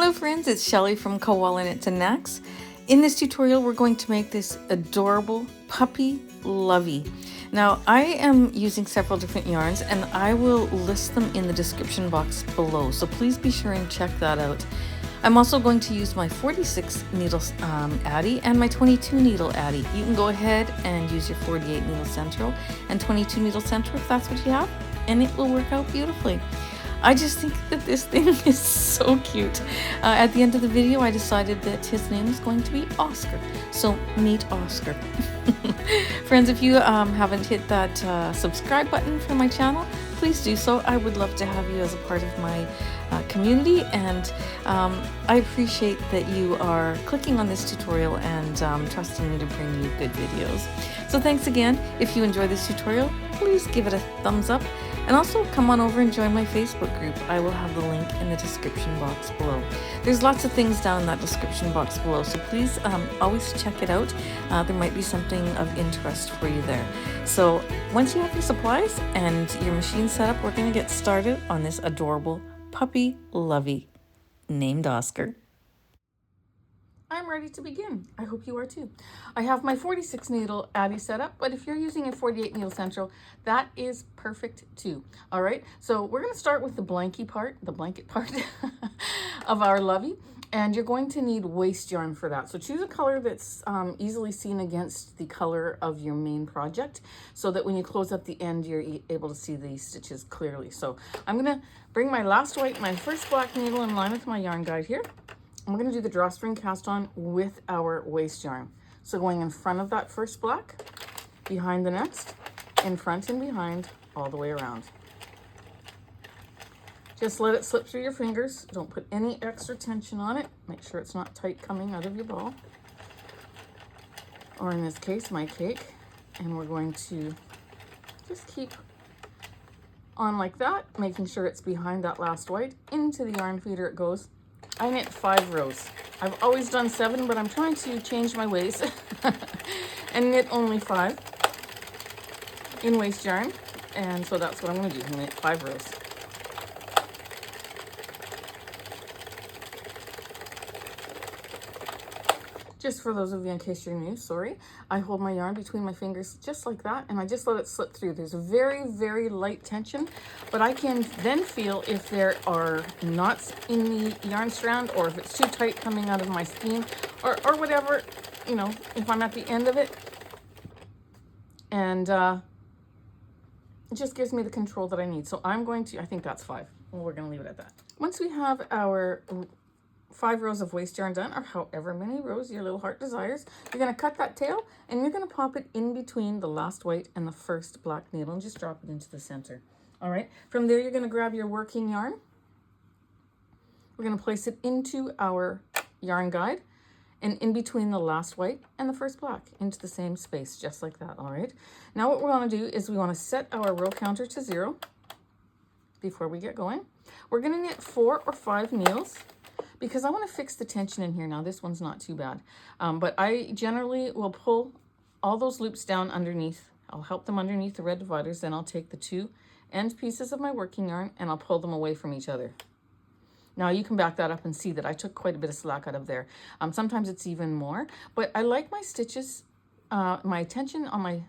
Hello friends, it's Shelley from Koala Knits and Knacks. In this tutorial we're going to make this adorable Puppy Lovie. Now I am using several different yarns and I will list them in the description box below, so please be sure and check that out. I'm also going to use my 46 needle Addi and my 22 needle Addi. You can go ahead and use your 48 needle Sentro and 22 needle Sentro if that's what you have, and it will work out beautifully. I just think that this thing is so cute. At the end of the video, I decided that his name is going to be Oscar. So meet Oscar. Friends, if you haven't hit that subscribe button for my channel, please do so. I would love to have you as a part of my community, and I appreciate that you are clicking on this tutorial and trusting me to bring you good videos. So thanks again. If you enjoy this tutorial, please give it a thumbs up. And also come on over and join my Facebook group. I will have the link in the description box below. There's lots of things down in that description box below, so please always check it out. There might be something of interest for you there. So once you have your supplies and your machine set up, we're going to get started on this adorable Puppy Lovie named Oscar. I'm ready to begin. I hope you are too. I have my 46 needle Addi set up, but if you're using a 48 needle Sentro, that is perfect too. All right, so we're going to start with the blanket part of our Lovie, and you're going to need waste yarn for that. So choose a color that's easily seen against the color of your main project, so that when you close up the end, you're able to see the stitches clearly. So I'm going to bring my last white, my first black needle in line with my yarn guide here. We're going to do the drawstring cast on with our waste yarn. So going in front of that first black, behind the next, in front and behind, all the way around. Just let it slip through your fingers. Don't put any extra tension on it. Make sure it's not tight coming out of your ball, or in this case, my cake. And we're going to just keep on like that, making sure it's behind that last white. Into the yarn feeder it goes. I knit 5 rows. I've always done 7, but I'm trying to change my ways and knit only 5 in waste yarn. And so that's what I'm going to do, knit 5 rows. Just for those of you in case you're new, sorry, I hold my yarn between my fingers just like that, and I just let it slip through. There's a very, very light tension, but I can then feel if there are knots in the yarn strand, or if it's too tight coming out of my skein, or whatever, you know, if I'm at the end of it. And it just gives me the control that I need. So I'm going to, I think that's 5. Well, we're going to leave it at that. Once we have our 5 rows of waste yarn done, or however many rows your little heart desires, you're going to cut that tail and you're going to pop it in between the last white and the first black needle and just drop it into the center. All right, from there you're going to grab your working yarn. We're going to place it into our yarn guide and in between the last white and the first black into the same space, just like that. All right, now what we want to do is we want to set our row counter to 0 before we get going. We're going to knit 4 or 5 needles, because I want to fix the tension in here. Now this one's not too bad, but I generally will pull all those loops down underneath. I'll help them underneath the red dividers, then I'll take the 2 end pieces of my working yarn and I'll pull them away from each other. Now you can back that up and see that I took quite a bit of slack out of there. Sometimes it's even more, but I like my stitches, my tension on my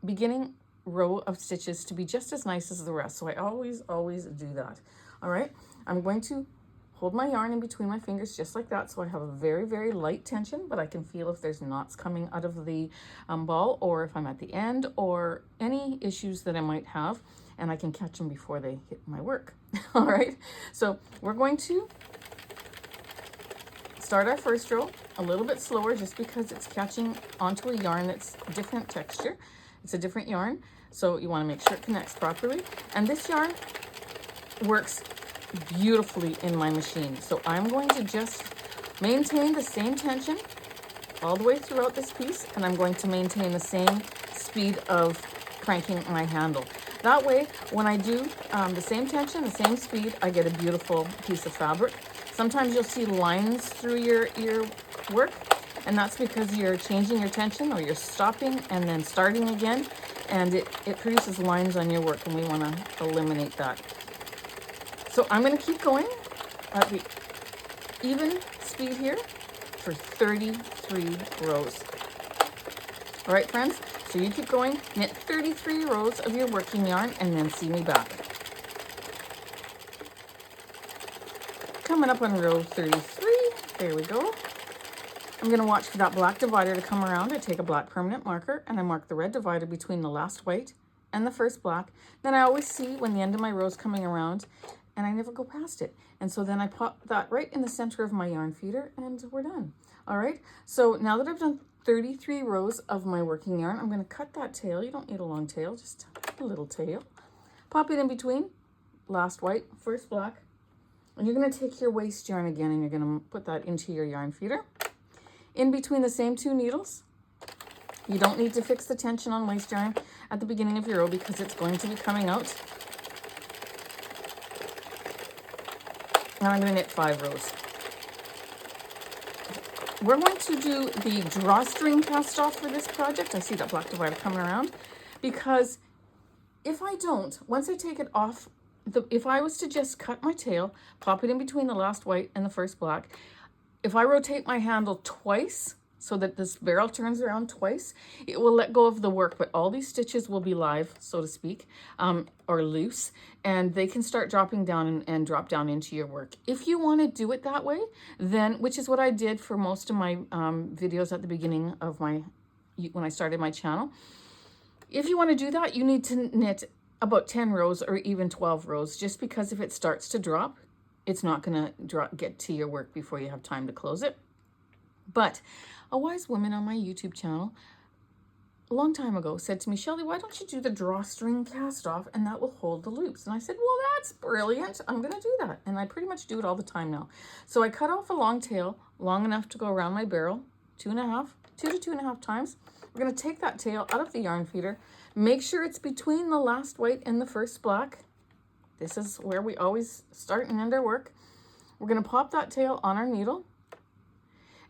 beginning row of stitches to be just as nice as the rest. So I always do that. All right, I'm going to hold my yarn in between my fingers just like that, so I have a very, very light tension, but I can feel if there's knots coming out of the ball, or if I'm at the end, or any issues that I might have, and I can catch them before they hit my work. All right, so we're going to start our first row a little bit slower, just because it's catching onto a yarn that's different texture. It's a different yarn, so you want to make sure it connects properly. And this yarn works beautifully in my machine, so I'm going to just maintain the same tension all the way throughout this piece, and I'm going to maintain the same speed of cranking my handle. That way, when I do the same tension, the same speed, I get a beautiful piece of fabric. Sometimes you'll see lines through your work, and that's because you're changing your tension, or you're stopping and then starting again, and it produces lines on your work, and we want to eliminate that. So I'm going to keep going at the even speed here for 33 rows. All right, friends, so you keep going, knit 33 rows of your working yarn, and then see me back. Coming up on row 33, there we go. I'm gonna watch for that black divider to come around. I take a black permanent marker and I mark the red divider between the last white and the first black. Then I always see when the end of my row is coming around, and I never go past it. And so then I pop that right in the center of my yarn feeder, and we're done. All right, so now that I've done 33 rows of my working yarn, I'm going to cut that tail. You don't need a long tail, just a little tail. Pop it in between last white, first black, and you're going to take your waste yarn again, and you're going to put that into your yarn feeder. In between the same two needles, you don't need to fix the tension on waste yarn at the beginning of your row because it's going to be coming out. Now I'm going to knit 5 rows. We're going to do the drawstring cast off for this project. I see that black divider coming around, because if I don't, once I take it off, if I was to just cut my tail, pop it in between the last white and the first black, if I rotate my handle twice so that this barrel turns around twice, it will let go of the work, but all these stitches will be live, so to speak, or loose, and they can start dropping down and drop down into your work. If you want to do it that way, then, which is what I did for most of my videos at the beginning of when I started my channel. If you want to do that, you need to knit about 10 rows or even 12 rows, just because if it starts to drop, it's not going to get to your work before you have time to close it. But a wise woman on my YouTube channel a long time ago said to me, Shelley, why don't you do the drawstring cast off and that will hold the loops? And I said, well, that's brilliant. I'm going to do that. And I pretty much do it all the time now. So I cut off a long tail, long enough to go around my barrel, 2 to 2.5 times. We're going to take that tail out of the yarn feeder. Make sure it's between the last white and the first black. This is where we always start and end our work. We're going to pop that tail on our needle.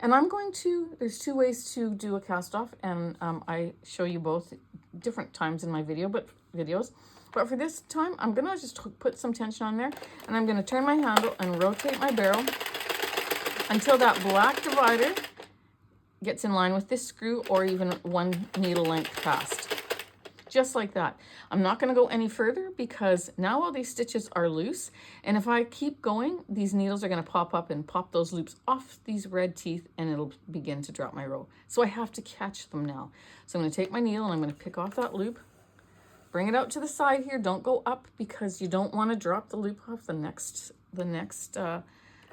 And I'm going to, there's 2 ways to do a cast off, and I show you both different times in my videos. But for this time, I'm going to just put some tension on there, and I'm going to turn my handle and rotate my barrel until that black divider gets in line with this screw, or even 1 needle length past. Just like that. I'm not going to go any further because now all these stitches are loose, and if I keep going, these needles are going to pop up and pop those loops off these red teeth, and it'll begin to drop my row. So I have to catch them now. So I'm going to take my needle and I'm going to pick off that loop, bring it out to the side here. Don't go up because you don't want to drop the loop off the next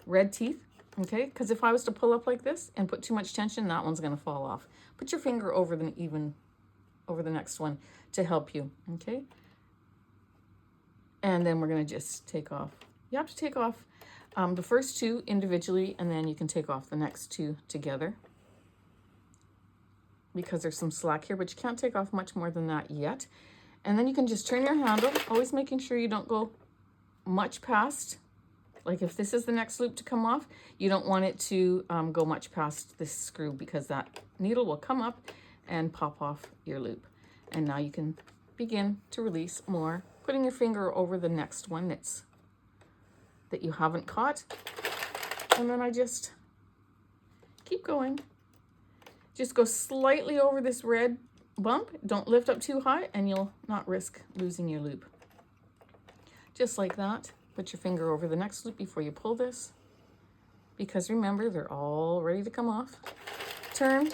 red teeth. Okay, because if I was to pull up like this and put too much tension, that one's going to fall off. Put your finger over the next one to help you, okay? And then we're going to just take off. You have to take off the first 2 individually, and then you can take off the next 2 together because there's some slack here, but you can't take off much more than that yet. And then you can just turn your handle, always making sure you don't go much past. Like if this is the next loop to come off, you don't want it to go much past this screw, because that needle will come up and pop off your loop. And now you can begin to release more, putting your finger over the next one that you haven't caught. And then I just keep going. Just go slightly over this red bump. Don't lift up too high, and you'll not risk losing your loop. Just like that. Put your finger over the next loop before you pull this, because remember, they're all ready to come off. Turn.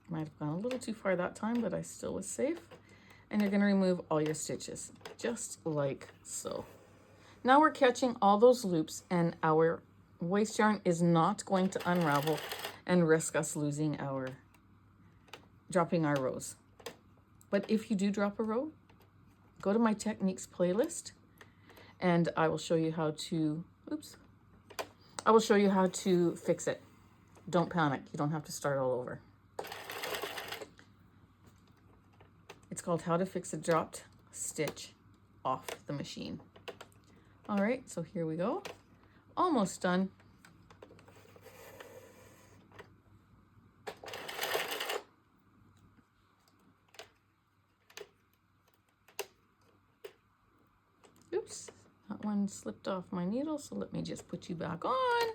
Might have gone a little too far that time, but I still was safe. And you're going to remove all your stitches, just like so. Now we're catching all those loops, and our waste yarn is not going to unravel and risk us dropping our rows. But if you do drop a row, go to my techniques playlist, and I will show you how to, I will show you how to fix it. Don't panic. You don't have to start all over. It's called How to Fix a Dropped Stitch Off the Machine. All right, so here we go. Almost done. Oops, that one one slipped off my needle, so let me just put you back on.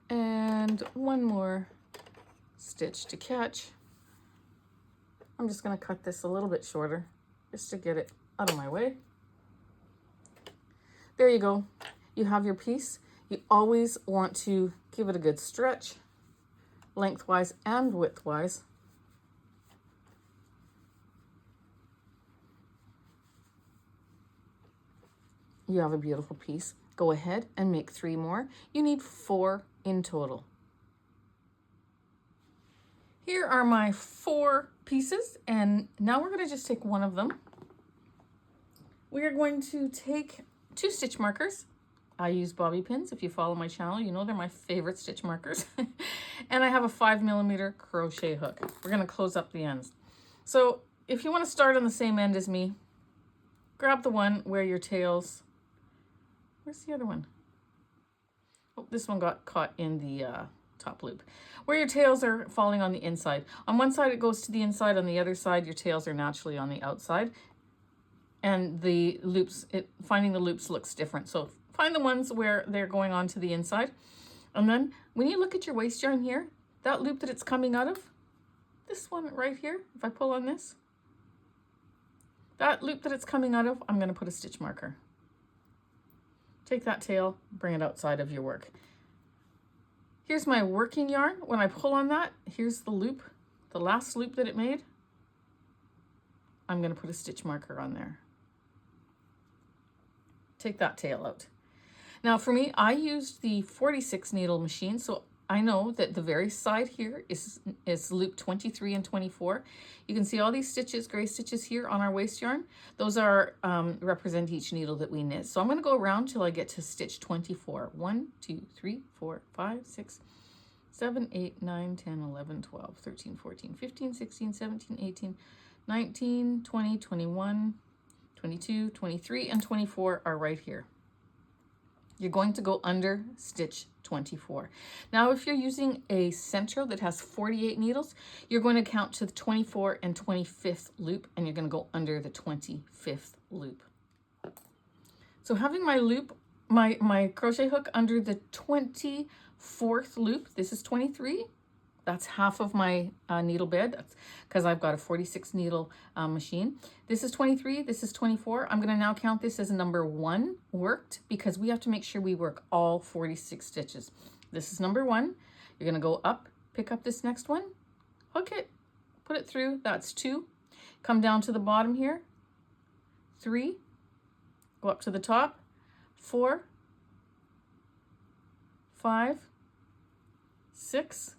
And one more stitch to catch. I'm just going to cut this a little bit shorter just to get it out of my way. There you go. You have your piece. You always want to give it a good stretch, lengthwise and widthwise. You have a beautiful piece. Go ahead and make 3 more. You need 4 in total. Here are my 4 pieces, and now we're going to just take one of them. We are going to take 2 stitch markers. I use bobby pins. If you follow my channel, you know they're my favorite stitch markers. And I have a 5mm crochet hook. We're going to close up the ends. So if you want to start on the same end as me, grab the one where your tails, where's the other one? Oh, this one got caught in the top loop. Where your tails are falling on the inside. On one side it goes to the inside, on the other side your tails are naturally on the outside. And the loops, finding the loops looks different. So find the ones where they're going on to the inside. And then when you look at your waist yarn here, that loop that it's coming out of, this one right here, if I pull on this, that loop that it's coming out of, I'm going to put a stitch marker. Take that tail, bring it outside of your work. Here's my working yarn. When I pull on that, here's the loop, the last loop that it made. I'm going to put a stitch marker on there. Take that tail out. Now for me, I used the 46 needle machine, so I know that the very side here is loop 23 and 24. You can see all these stitches, gray stitches here on our waist yarn. Those are represent each needle that we knit. So I'm going to go around till I get to stitch 24. 1, 2, 3, 4, 5, 6, 7, 8, 9, 10, 11, 12, 13, 14, 15, 16, 17, 18, 19, 20, 21, 22, 23, and 24 are right here. You're going to go under stitch 24. Now, if you're using a Sentro that has 48 needles, you're going to count to the 24 and 25th loop, and you're going to go under the 25th loop. So having my loop, my crochet hook under the 24th loop, this is 23. That's half of my needle bed. That's because I've got a 46 needle machine. This is 23, this is 24. I'm gonna now count this as number 1 worked because we have to make sure we work all 46 stitches. This is number 1. You're gonna go up, pick up this next one, hook it, put it through, that's 2. Come down to the bottom here, 3, go up to the top, 4, 5, 6,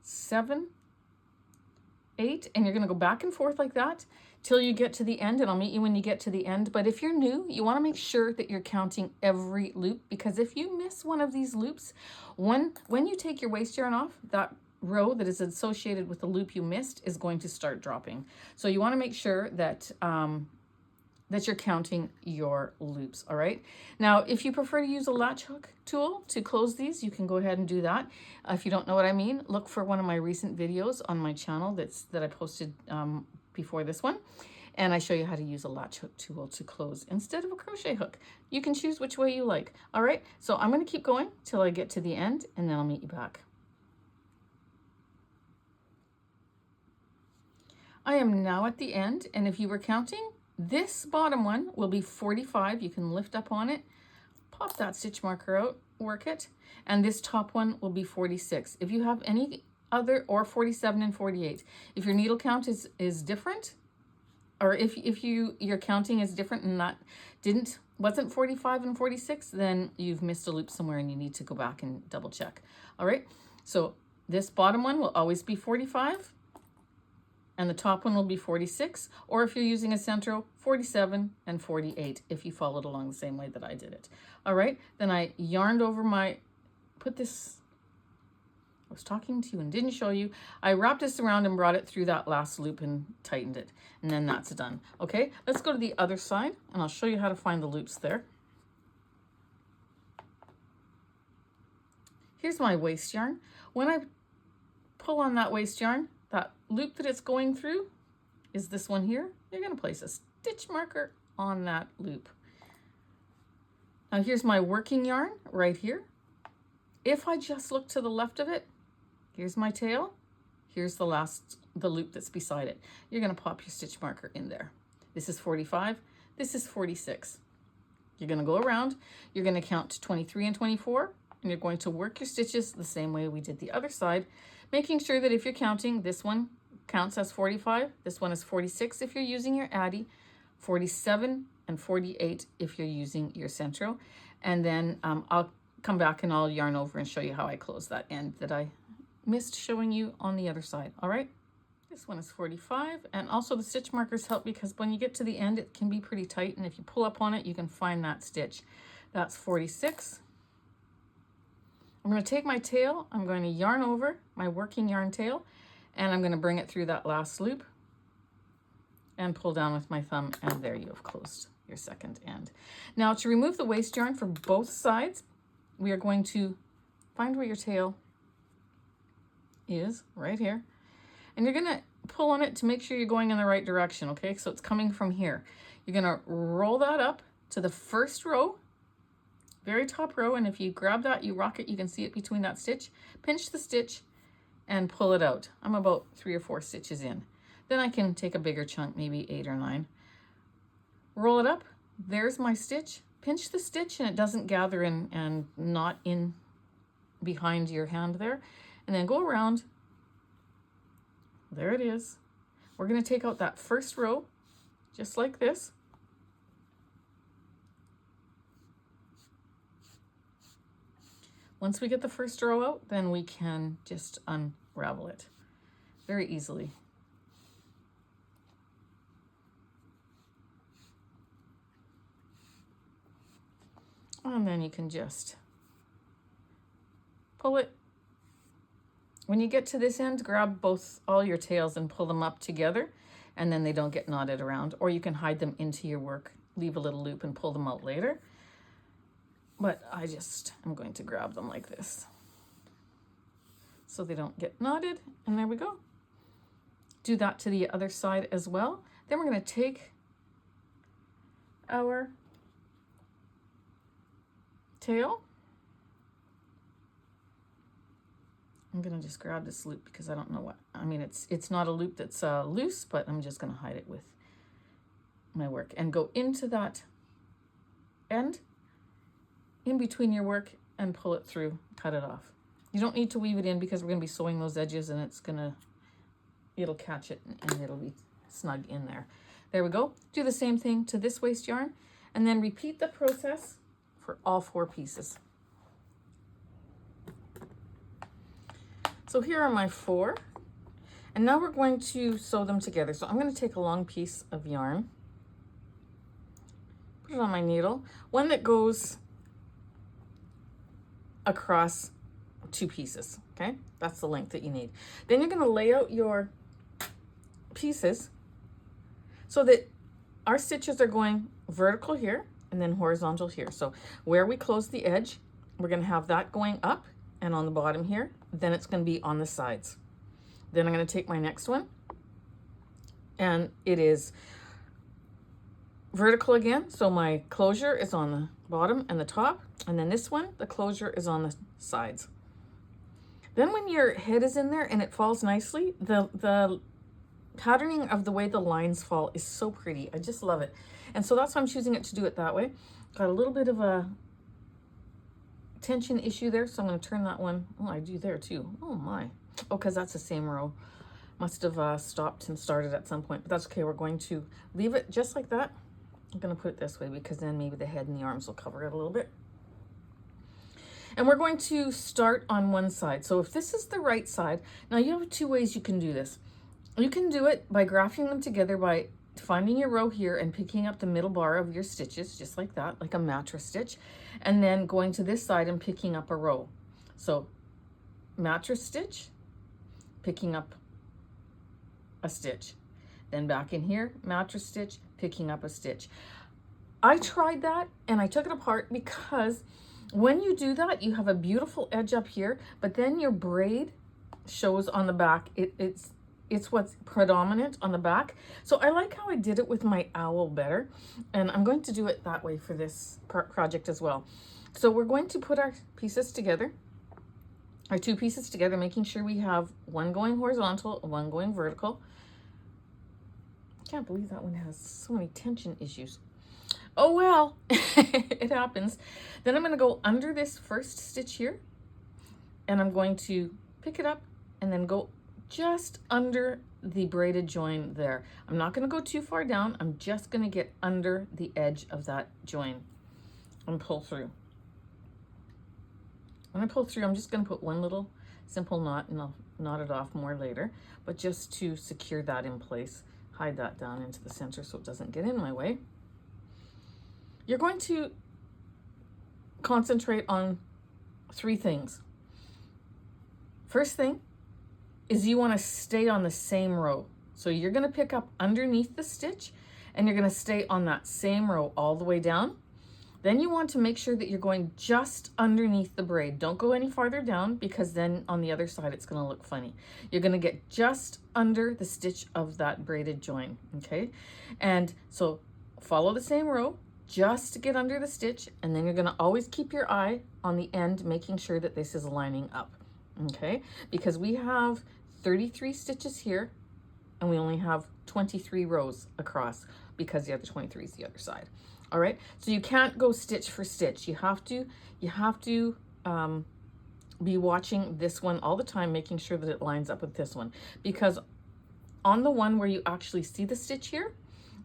7, 8, and you're going to go back and forth like that till you get to the end, and I'll meet you when you get to the end. But if you're new, you want to make sure that you're counting every loop, because if you miss one of these loops, when you take your waist yarn off, that row that is associated with the loop you missed is going to start dropping. So you want to make sure that that you're counting your loops. All right. Now, if you prefer to use a latch hook tool to close these, you can go ahead and do that. If you don't know what I mean, look for one of my recent videos on my channel that I posted before this one. And I show you how to use a latch hook tool to close instead of a crochet hook. You can choose which way you like. All right. So I'm going to keep going till I get to the end, and then I'll meet you back. I am now at the end, and if you were counting, this bottom one will be 45. You can lift up on it, pop that stitch marker out, work it, and this top one will be 46. If you have any other, or 47 and 48, if your needle count is different, or if your counting is different and wasn't 45 and 46, then you've missed a loop somewhere and you need to go back and double check. All right, so this bottom one will always be 45. And the top one will be 46, or if you're using a Sentro, 47 and 48, if you followed along the same way that I did it. All right, then I yarned over I was talking to you and didn't show you. I wrapped this around and brought it through that last loop and tightened it, and then that's done. Okay, let's go to the other side, and I'll show you how to find the loops there. Here's my waist yarn. When I pull on that waist yarn, that loop that it's going through is this one here. You're going to place a stitch marker on that loop. Now here's my working yarn right here. If I just look to the left of it, here's my tail. Here's the loop that's beside it. You're going to pop your stitch marker in there. This is 45. This is 46. You're going to go around. You're going to count to 23 and 24, and you're going to work your stitches the same way we did the other side, making sure that if you're counting, this one counts as 45. This one is 46 if you're using your Addi, 47 and 48 if you're using your Sentro. And then I'll come back and I'll yarn over and show you how I close that end that I missed showing you on the other side. All right, this one is 45, and also the stitch markers help because when you get to the end it can be pretty tight, and if you pull up on it you can find that stitch. That's 46. I'm going to take my tail, I'm going to yarn over my working yarn tail, and I'm going to bring it through that last loop and pull down with my thumb, and there you have closed your second end. Now to remove the waste yarn for both sides, we are going to find where your tail is, right here, and you're going to pull on it to make sure you're going in the right direction, okay? So it's coming from here. You're going to roll that up to the first row, very top row, and if you grab that, you rock it, you can see it between that stitch. Pinch the stitch and pull it out. I'm about 3 or 4 stitches in. Then I can take a bigger chunk, maybe 8 or 9. Roll it up. There's my stitch. Pinch the stitch and it doesn't gather in and not in behind your hand there. And then go around. There it is. We're going to take out that first row just like this. Once we get the first row out, then we can just unravel it very easily. And then you can just pull it. When you get to this end, grab all your tails and pull them up together, and then they don't get knotted around. Or you can hide them into your work, leave a little loop and pull them out later. But I'm going to grab them like this so they don't get knotted, and there we go. Do that to the other side as well. Then we're going to take our tail. I'm going to just grab this loop because I don't know it's not a loop that's loose, but I'm just going to hide it with my work and go into that end in between your work and pull it through, cut it off. You don't need to weave it in because we're going to be sewing those edges, and it'll catch it and it'll be snug in there. There we go. Do the same thing to this waste yarn, and then repeat the process for all 4 pieces. So here are my 4, and now we're going to sew them together. So I'm going to take a long piece of yarn, put it on my needle, one that goes across 2 pieces, okay? That's the length that you need. Then you're going to lay out your pieces so that our stitches are going vertical here and then horizontal here. So where we close the edge, we're going to have that going up and on the bottom here. Then it's going to be on the sides. Then I'm going to take my next one, and it is vertical again. So my closure is on the bottom and the top, and then this one, the closure is on the sides. Then when your head is in there and it falls nicely, the patterning of the way the lines fall is so pretty. I just love it. And so that's why I'm choosing it to do it that way. Got a little bit of a tension issue there, so I'm going to turn that one. Oh, I do there too. Oh my. Oh, because that's the same row. Must have stopped and started at some point, but that's okay. We're going to leave it just like that. I'm going to put it this way because then maybe the head and the arms will cover it a little bit. And we're going to start on one side. So if this is the right side, now you have 2 ways you can do this. You can do it by graphing them together by finding your row here and picking up the middle bar of your stitches, just like that, like a mattress stitch, and then going to this side and picking up a row. So mattress stitch, picking up a stitch, then back in here, mattress stitch, picking up a stitch. I tried that and I took it apart because when you do that, you have a beautiful edge up here, but then your braid shows on the back. It's it's what's predominant on the back. So I like how I did it with my owl better, and I'm going to do it that way for this project as well. So we're going to put our pieces together, our two pieces together, making sure we have one going horizontal, one going vertical. I can't believe that one has so many tension issues. Oh well, it happens. Then I'm going to go under this first stitch here, and I'm going to pick it up and then go just under the braided join there. I'm not going to go too far down. I'm just going to get under the edge of that join and pull through. When I pull through, I'm just going to put one little simple knot, and I'll knot it off more later, but just to secure that in place, hide that down into the center so it doesn't get in my way. You're going to concentrate on three things. First thing is you want to stay on the same row. So you're going to pick up underneath the stitch and you're going to stay on that same row all the way down. Then you want to make sure that you're going just underneath the braid. Don't go any farther down, because then on the other side it's going to look funny. You're going to get just under the stitch of that braided join, okay? And so follow the same row, just get under the stitch, and then you're going to always keep your eye on the end, making sure that this is lining up, okay? Because we have 33 stitches here and we only have 23 rows across, because the other 23 is the other side. All right, so you can't go stitch for stitch. You have to be watching this one all the time, making sure that it lines up with this one, because on the one where you actually see the stitch here,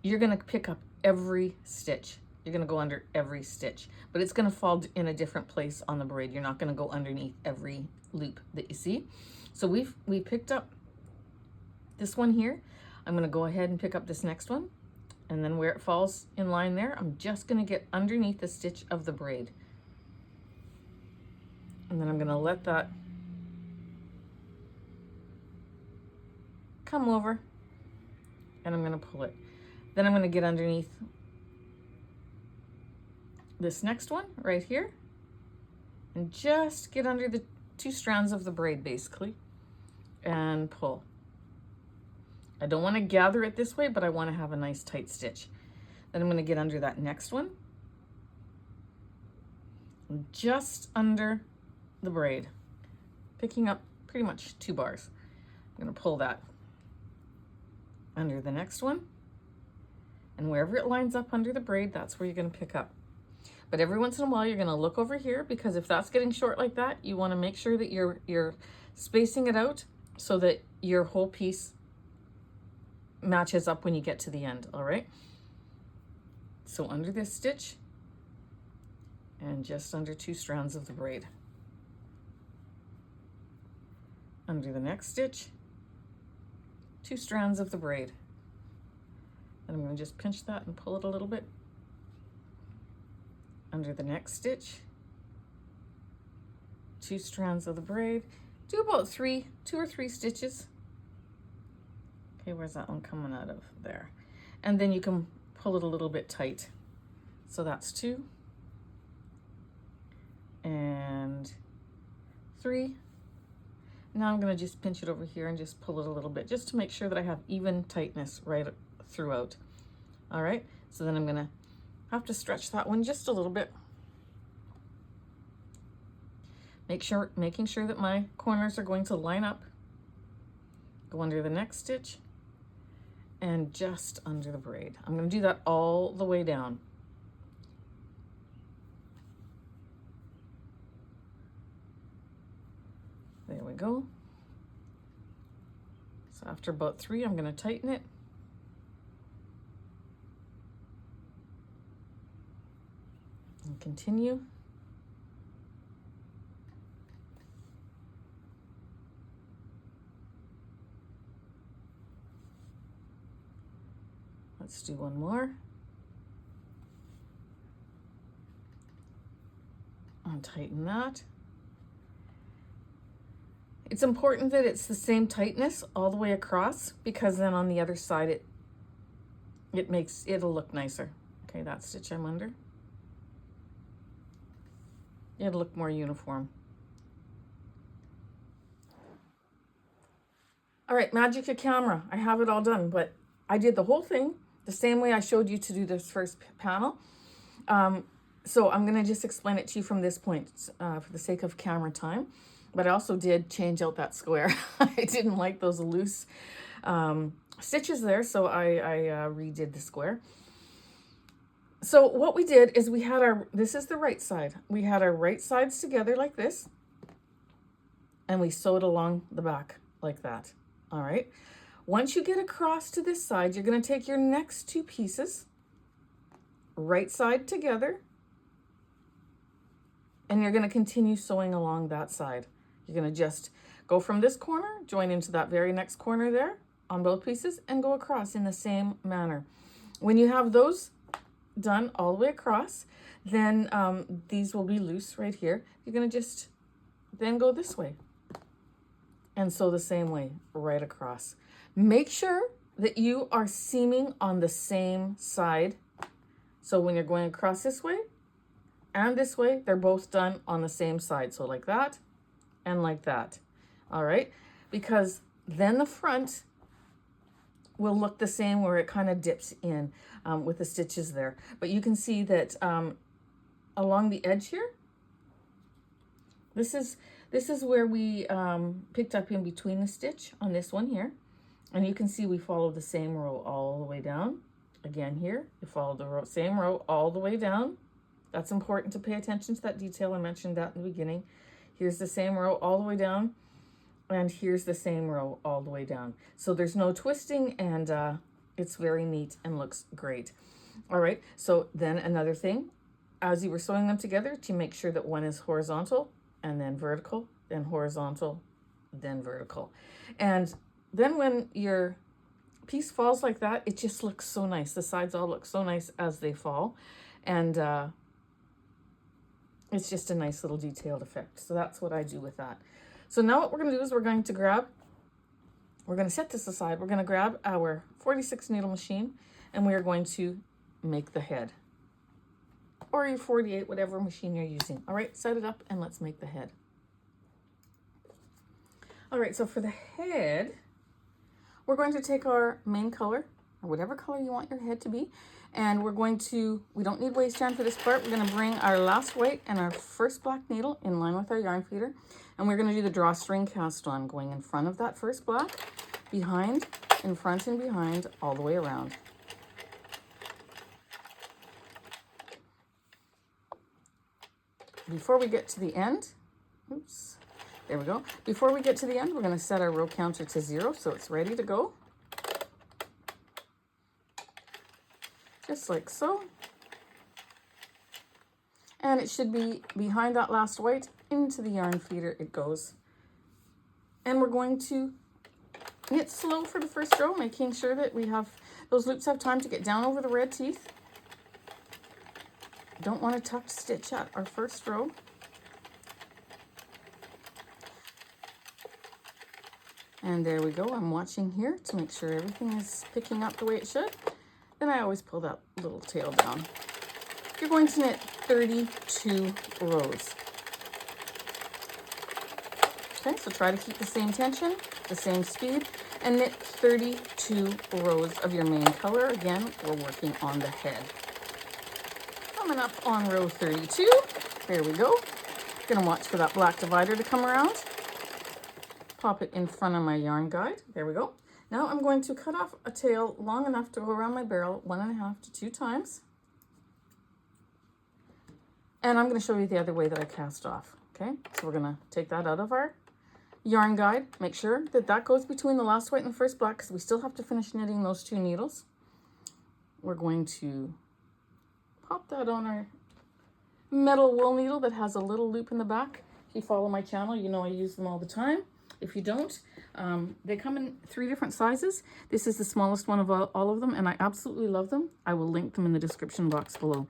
you're going to pick up every stitch. You're going to go under every stitch, but it's going to fall in a different place on the braid. You're not going to go underneath every loop that you see. So we picked up this one here. I'm going to go ahead and pick up this next one. And then where it falls in line there, I'm just going to get underneath the stitch of the braid. And then I'm going to let that come over, and I'm going to pull it. Then I'm going to get underneath this next one right here and just get under the two strands of the braid basically and pull. I don't want to gather it this way, but I want to have a nice tight stitch. Then I'm going to get under that next one, just under the braid, picking up pretty much 2 bars. I'm going to pull that under the next one, and wherever it lines up under the braid, that's where you're going to pick up. But every once in a while, you're going to look over here, because if that's getting short like that, you want to make sure that you're spacing it out so that your whole piece matches up when you get to the end. All right, so under this stitch and just under 2 strands of the braid, under the next stitch, 2 strands of the braid, and I'm going to just pinch that and pull it a little bit. Under the next stitch, 2 strands of the braid. Do about 2 or 3 stitches. Okay, where's that one coming out of? There. And then you can pull it a little bit tight. So that's 2 and 3. Now I'm going to just pinch it over here and just pull it a little bit, just to make sure that I have even tightness right throughout. All right, so then I'm going to have to stretch that one just a little bit. Making sure that my corners are going to line up. Go under the next stitch and just under the braid. I'm going to do that all the way down. There we go. So after about 3, I'm going to tighten it. And continue. Let's do one more. And tighten that. It's important that it's the same tightness all the way across, because then on the other side it'll look nicer. Okay, that stitch I'm under. It'll look more uniform. All right, magic your camera. I have it all done, but I did the whole thing the same way I showed you to do this first panel. So I'm gonna just explain it to you from this point for the sake of camera time. But I also did change out that square. I didn't like those loose stitches there, so I redid the square. So what we did is we had this is the right side. We had our right sides together like this, and we sewed along the back like that. All right. Once you get across to this side, you're going to take your next two pieces, right side together, and you're going to continue sewing along that side. You're going to just go from this corner, join into that very next corner there on both pieces, and go across in the same manner. When you have those done all the way across, then these will be loose right here. You're going to just then go this way and sew the same way right across. Make sure that you are seaming on the same side. So when you're going across this way and this way, they're both done on the same side. So like that and like that. All right, because then the front will look the same where it kind of dips in with the stitches there. But you can see that along the edge here, this is where we picked up in between the stitch on this one here. And you can see we follow the same row all the way down. Again here, you follow the same row all the way down. That's important to pay attention to that detail. I mentioned that in the beginning. Here's the same row all the way down. And here's the same row all the way down. So there's no twisting, and it's very neat and looks great. All right, so then another thing, as you were sewing them together, to make sure that one is horizontal and then vertical, then horizontal, then vertical. And then when your piece falls like that, it just looks so nice. The sides all look so nice as they fall. And it's just a nice little detailed effect. So that's what I do with that. So now what we're going to do is we're going to set this aside. We're going to grab our 46 needle machine, and we are going to make the head. Or your 48, whatever machine you're using. All right, set it up and let's make the head. All right, so for the head, we're going to take our main color, or whatever color you want your head to be, and we're going to, we don't need waste yarn for this part. We're going to bring our last white and our first black needle in line with our yarn feeder, and we're going to do the drawstring cast on, going in front of that first black, behind, in front and behind, all the way around. Before we get to the end, oops, there we go. Before we get to the end, we're going to set our row counter to 0 so it's ready to go. Just like so. And it should be behind that last white, into the yarn feeder it goes. And we're going to knit slow for the first row, making sure that we have, those loops have time to get down over the red teeth. Don't want to tuck stitch at our first row. And there we go. I'm watching here to make sure everything is picking up the way it should. Then I always pull that little tail down. You're going to knit 32 rows. Okay, so try to keep the same tension, the same speed, and knit 32 rows of your main color. Again, we're working on the head. Coming up on row 32, there we go. Gonna watch for that black divider to come around. Pop it in front of my yarn guide. There we go. Now I'm going to cut off a tail long enough to go around my barrel 1.5 to 2 times. And I'm going to show you the other way that I cast off. Okay, so we're going to take that out of our yarn guide. Make sure that that goes between the last white and the first black, because we still have to finish knitting those 2 needles. We're going to pop that on our metal wool needle that has a little loop in the back. If you follow my channel, you know I use them all the time. If you don't, they come in 3 different sizes. This is the smallest one of all of them, and I absolutely love them. I will link them in the description box below.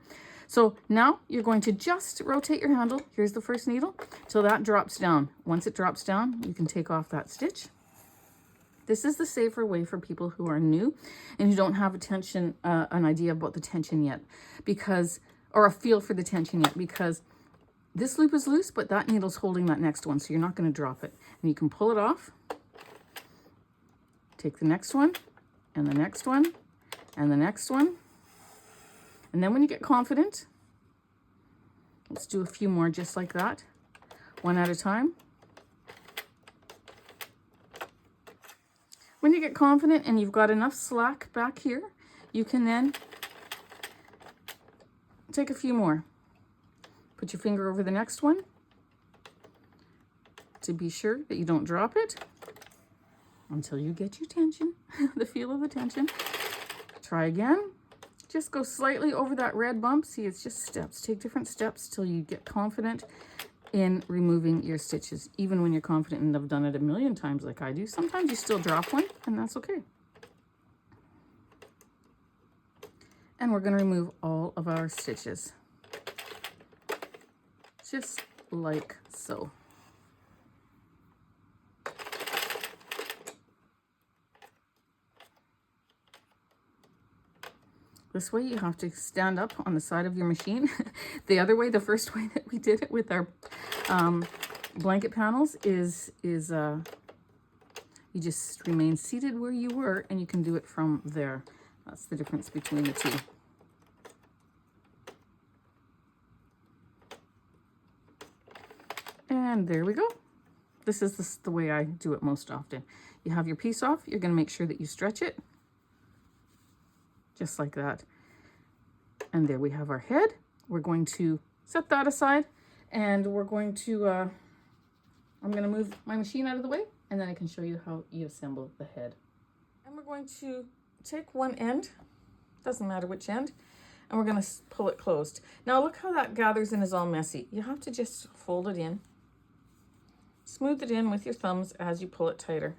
So now you're going to just rotate your handle. Here's the first needle till that drops down. Once it drops down, you can take off that stitch. This is the safer way for people who are new and who don't have an idea about the tension yet, or a feel for the tension yet, because this loop is loose, but that needle's holding that next one, so you're not going to drop it. And you can pull it off Take the next one, and the next one, and the next one. And then when you get confident, let's do a few more just like that, one at a time. When you get confident and you've got enough slack back here, you can then take a few more. Put your finger over the next one to be sure that you don't drop it until you get your tension, the feel of the tension. Try again. Just go slightly over that red bump. See, it's just steps. Take different steps till you get confident in removing your stitches. Even when you're confident and have done it a million times like I do, sometimes you still drop one, and that's okay. And we're going to remove all of our stitches. Just like so. This way you have to stand up on the side of your machine. The other way, the first way that we did it with our blanket panels is you just remain seated where you were and you can do it from there. That's the difference between the two. And there we go. This is the way I do it most often. You have your piece off, you're going to make sure that you stretch it. Just like that. And there we have our head. We're going to set that aside and we're going to, I'm going to move my machine out of the way and then I can show you how you assemble the head. And we're going to take one end, doesn't matter which end, and we're going to pull it closed. Now look how that gathers and is all messy. You have to just fold it in, smooth it in with your thumbs as you pull it tighter.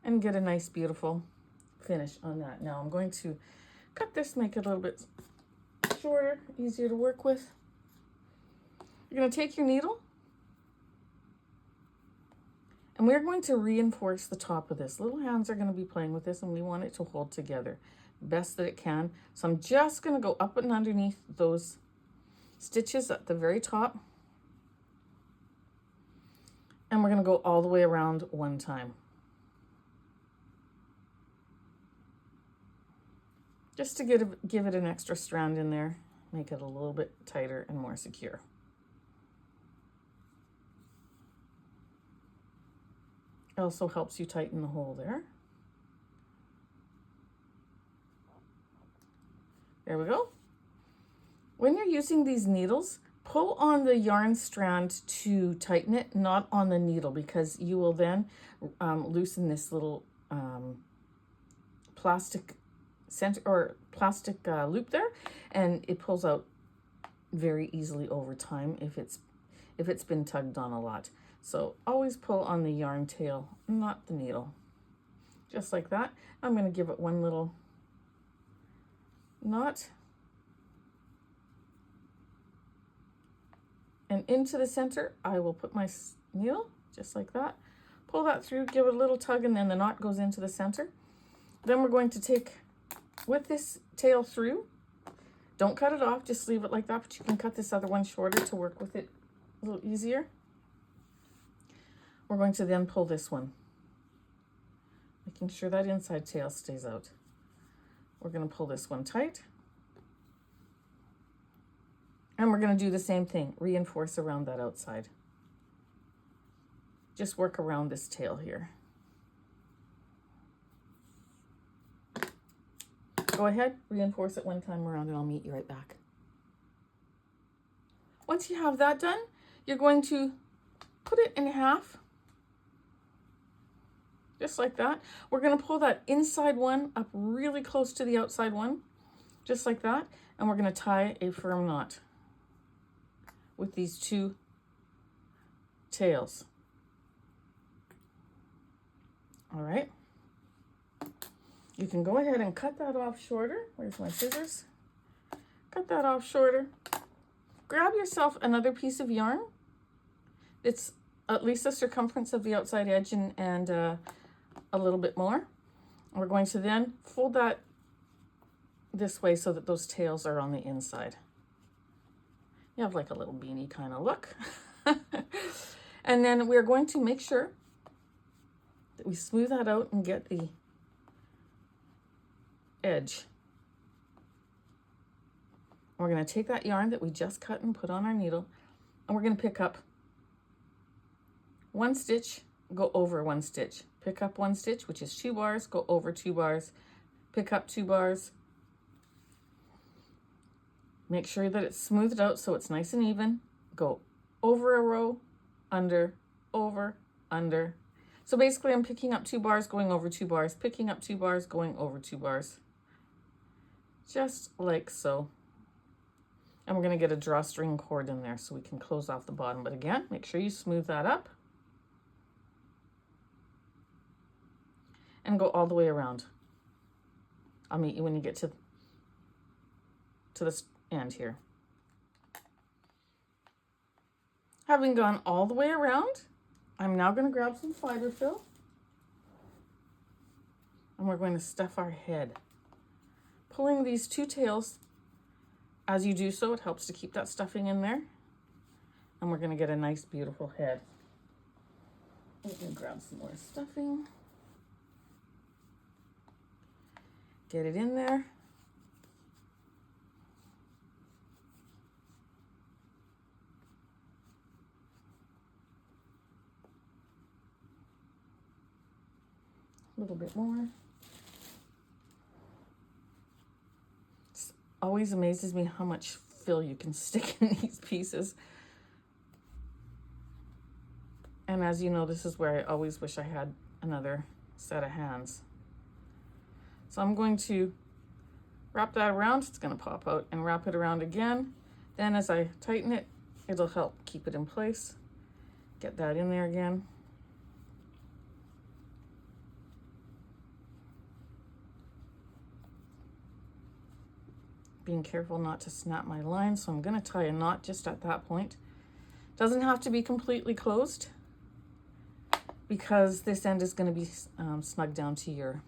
And get a nice beautiful finish on that. Now I'm going to cut this, make it a little bit shorter, easier to work with. You're going to take your needle and we're going to reinforce the top of this. Little hands are going to be playing with this and we want it to hold together best that it can. So I'm just going to go up and underneath those stitches at the very top. And we're going to go all the way around one time. Just to give it an extra strand in there, make it a little bit tighter and more secure. It also helps you tighten the hole there. There we go. When you're using these needles, pull on the yarn strand to tighten it, not on the needle, because you will then loosen this little plastic loop there, and it pulls out very easily over time if it's been tugged on a lot. So always pull on the yarn tail, not the needle. Just like that. I'm going to give it one little knot and into the center I will put my needle just like that. Pull that through, give it a little tug, and then the knot goes into the center. Then we're going to take with this tail through, don't cut it off, just leave it like that, but you can cut this other one shorter to work with it a little easier. We're going to then pull this one, making sure that inside tail stays out. We're going to pull this one tight. And we're going to do the same thing, reinforce around that outside. Just work around this tail here. Go ahead, reinforce it one time around and I'll meet you right back. Once you have that done, you're going to put it in half, just like that. We're going to pull that inside one up really close to the outside one, just like that. And we're going to tie a firm knot with these two tails. All right. You can go ahead and cut that off shorter. Where's my scissors? Cut that off shorter. Grab yourself another piece of yarn. It's at least the circumference of the outside edge and a little bit more. We're going to then fold that this way so that those tails are on the inside. You have like a little beanie kind of look. And then we're going to make sure that we smooth that out and get the edge. We're going to take that yarn that we just cut and put on our needle, and we're going to pick up one stitch, go over one stitch, pick up one stitch, which is 2 bars, go over 2 bars, pick up 2 bars. Make sure that it's smoothed out so it's nice and even. Go over a row, under, over, under. So basically I'm picking up 2 bars, going over 2 bars, picking up 2 bars, going over 2 bars. Just like so. And we're going to get a drawstring cord in there so we can close off the bottom. But again, make sure you smooth that up. And go all the way around. I'll meet you when you get to this end here. Having gone all the way around, I'm now going to grab some fiber fill. And we're going to stuff our head. Pulling these 2 tails. As you do so, it helps to keep that stuffing in there. And we're going to get a nice, beautiful head. We can grab some more stuffing. Get it in there. A little bit more. Always amazes me how much fill you can stick in these pieces. And as you know, this is where I always wish I had another set of hands. So I'm going to wrap that around. It's going to pop out, and wrap it around again. Then as I tighten it, it'll help keep it in place. Get that in there again. Being careful not to snap my line, so I'm going to tie a knot just at that point. Doesn't have to be completely closed because this end is going to be snug down to your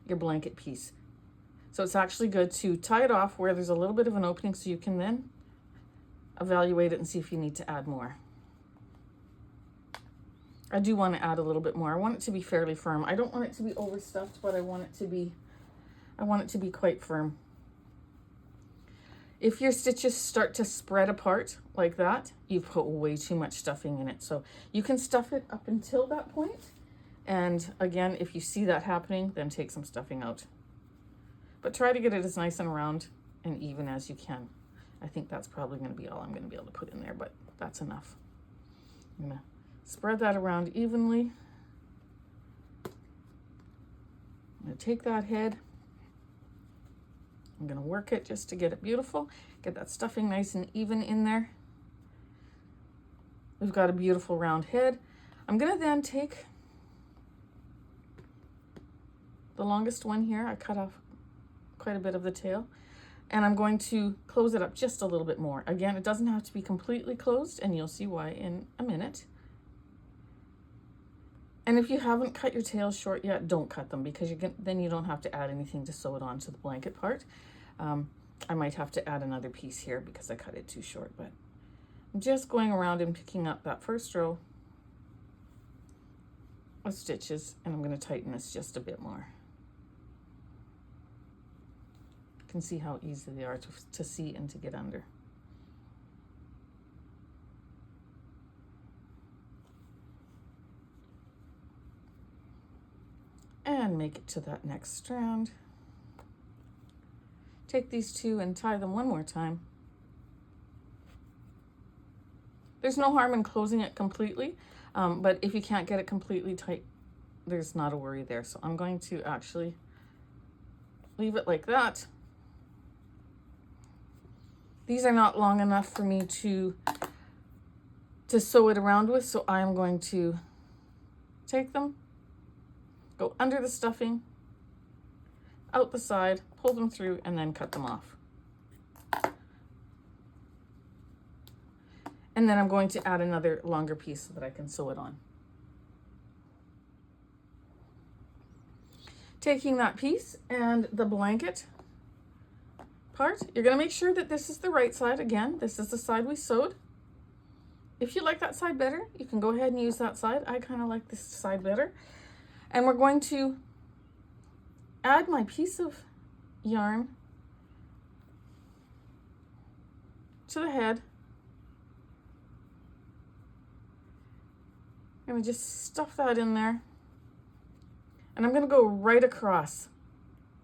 blanket piece. So it's actually good to tie it off where there's a little bit of an opening so you can then evaluate it and see if you need to add more. I do want to add a little bit more. I want it to be fairly firm. I don't want it to be overstuffed, but I want it to be quite firm. If your stitches start to spread apart like that, you've put way too much stuffing in it. So you can stuff it up until that point. And again, if you see that happening, then take some stuffing out. But try to get it as nice and round and even as you can. I think that's probably going to be all I'm going to be able to put in there, but that's enough. I'm going to spread that around evenly. I'm going to take that head. I'm going to work it just to get it beautiful. Get that stuffing nice and even in there. We've got a beautiful round head. I'm going to then take the longest one here. I cut off quite a bit of the tail. And I'm going to close it up just a little bit more. Again, it doesn't have to be completely closed, and you'll see why in a minute. And if you haven't cut your tails short yet, don't cut them, because then you don't have to add anything to sew it onto the blanket part. I might have to add another piece here because I cut it too short, but I'm just going around and picking up that first row of stitches, and I'm going to tighten this just a bit more. You can see how easy they are to see and to get under. And make it to that next strand. Take these 2 and tie them one more time. There's no harm in closing it completely, but if you can't get it completely tight, there's not a worry there. So I'm going to actually leave it like that. These are not long enough for me to sew it around with, so I'm going to take them, go under the stuffing, out the side, pull them through, and then cut them off. And then I'm going to add another longer piece so that I can sew it on. Taking that piece and the blanket part, you're going to make sure that this is the right side. Again, this is the side we sewed. if you like that side better, you can go ahead and use that side. I kind of like this side better. And we're going to add my piece of yarn to the head. I'm going to just stuff that in there. And I'm going to go right across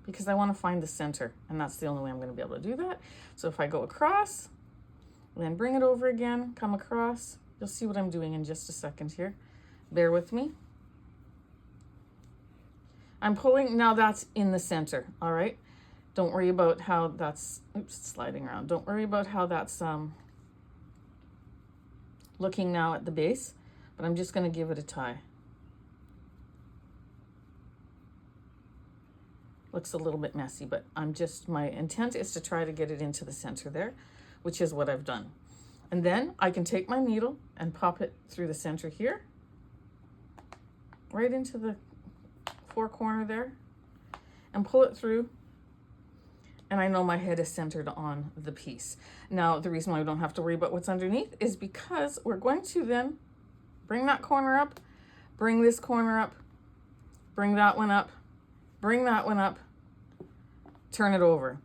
because I want to find the center. And that's the only way I'm going to be able to do that. So if I go across, then bring it over again, come across. You'll see what I'm doing in just a second here. Bear with me. I'm pulling, now that's in the center, all right? Don't worry about how that's, oops, sliding around. Don't worry about how that's looking now at the base, but I'm just going to give it a tie. Looks a little bit messy, but my intent is to try to get it into the center there, which is what I've done. And then I can take my needle and pop it through the center here, right into the four corner there, and pull it through. And I know my head is centered on the piece. Now, the reason why we don't have to worry about what's underneath is because we're going to then bring that corner up, bring this corner up, bring that one up, bring that one up, turn it over.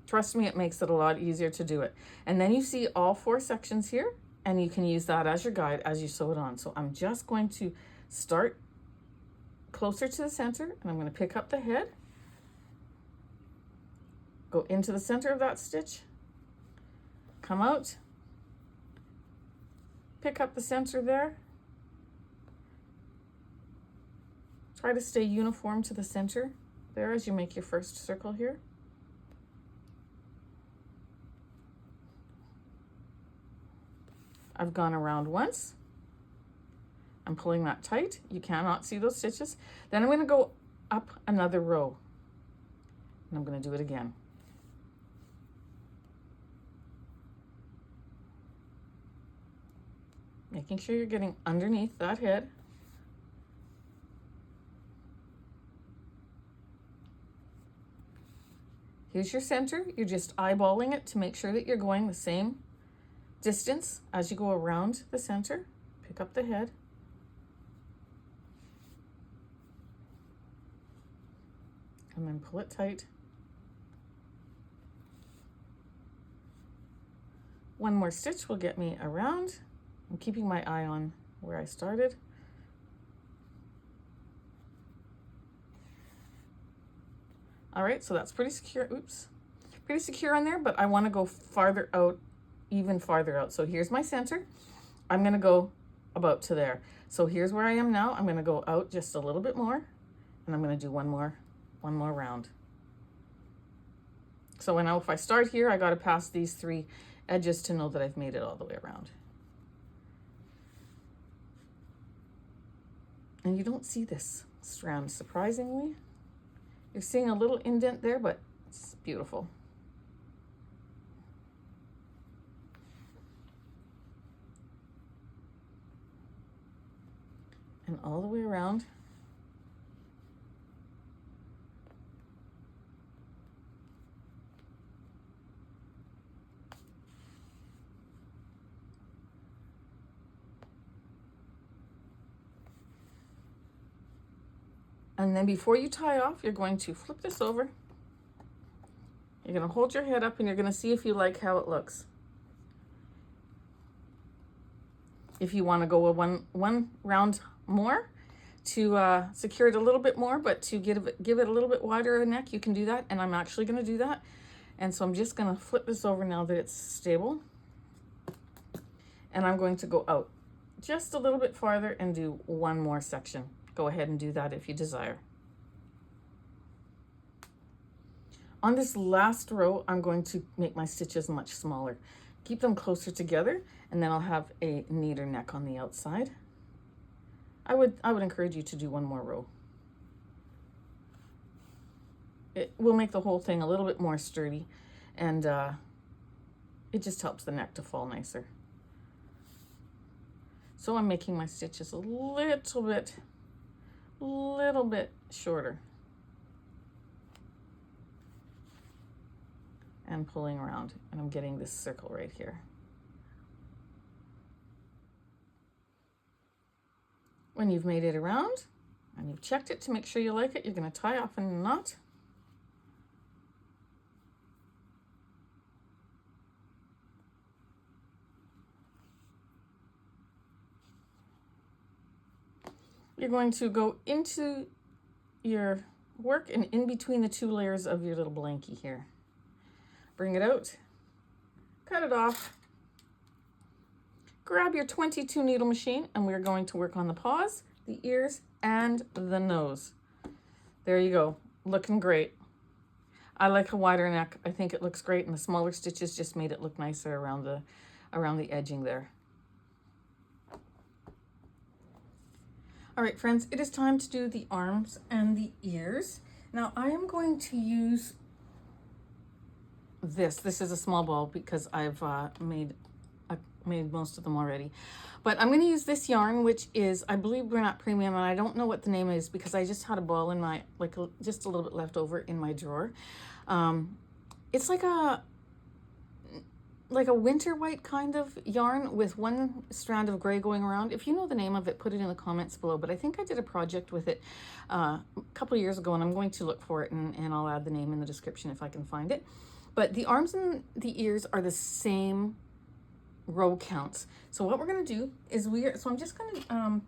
Trust me, it makes it a lot easier to do it. And then you see all four sections here, and you can use that as your guide as you sew it on. So I'm just going to start closer to the center, and I'm going to pick up the head, go into the center of that stitch, come out, pick up the center there, try to stay uniform to the center there as you make your first circle here. I've gone around once. I'm pulling that tight. You cannot see those stitches. Then I'm going to go up another row. And I'm going to do it again. Making sure you're getting underneath that head. Here's your center. You're just eyeballing it to make sure that you're going the same distance as you go around the center. Pick up the head. And then pull it tight. One more stitch will get me around. I'm keeping my eye on where I started. All right, so that's pretty secure. Oops. Pretty secure on there, but I want to go farther out, even farther out. So here's my center. I'm going to go about to there. So here's where I am now. I'm going to go out just a little bit more, and I'm going to do one more round. So now if I start here, I got to pass these three edges to know that I've made it all the way around. And you don't see this strand, surprisingly. You're seeing a little indent there, but it's beautiful. And all the way around. And then before you tie off, you're going to flip this over. You're going to hold your head up and you're going to see if you like how it looks. If you want to go one round more to secure it a little bit more, but to give it a little bit wider a neck, you can do that. And I'm actually going to do that. And so I'm just going to flip this over now that it's stable. And I'm going to go out just a little bit farther and do one more section. Go ahead and do that if you desire. On this last row, I'm going to make my stitches much smaller. Keep them closer together, and then I'll have a neater neck on the outside. I would encourage you to do one more row. It will make the whole thing a little bit more sturdy, and it just helps the neck to fall nicer. So I'm making my stitches a little bit shorter and pulling around, and I'm getting this circle right here. when you've made it around and you've checked it to make sure you like it, you're going to tie off in a knot. You're going to go into your work and in between the two layers of your little blankie here. Bring it out, cut it off, grab your 22 needle machine, and we're going to work on the paws, the ears, and the nose. There you go, looking great. I like a wider neck. I think it looks great, and the smaller stitches just made it look nicer around the edging there. All right, friends, it is time to do the arms and the ears. Now I am going to use this. This is a small ball because I've made most of them already. But I'm going to use this yarn, which is, I believe, Bernat Premium, and I don't know what the name is because I just had a ball in my, just a little bit left over in my drawer. It's like a winter white kind of yarn with one strand of gray going around. If you know the name of it, put it in the comments below. But I think I did a project with it a couple of years ago, and I'm going to look for it, and I'll add the name in the description if I can find it. But the arms and the ears are the same row counts. So what we're going to do is so I'm just going to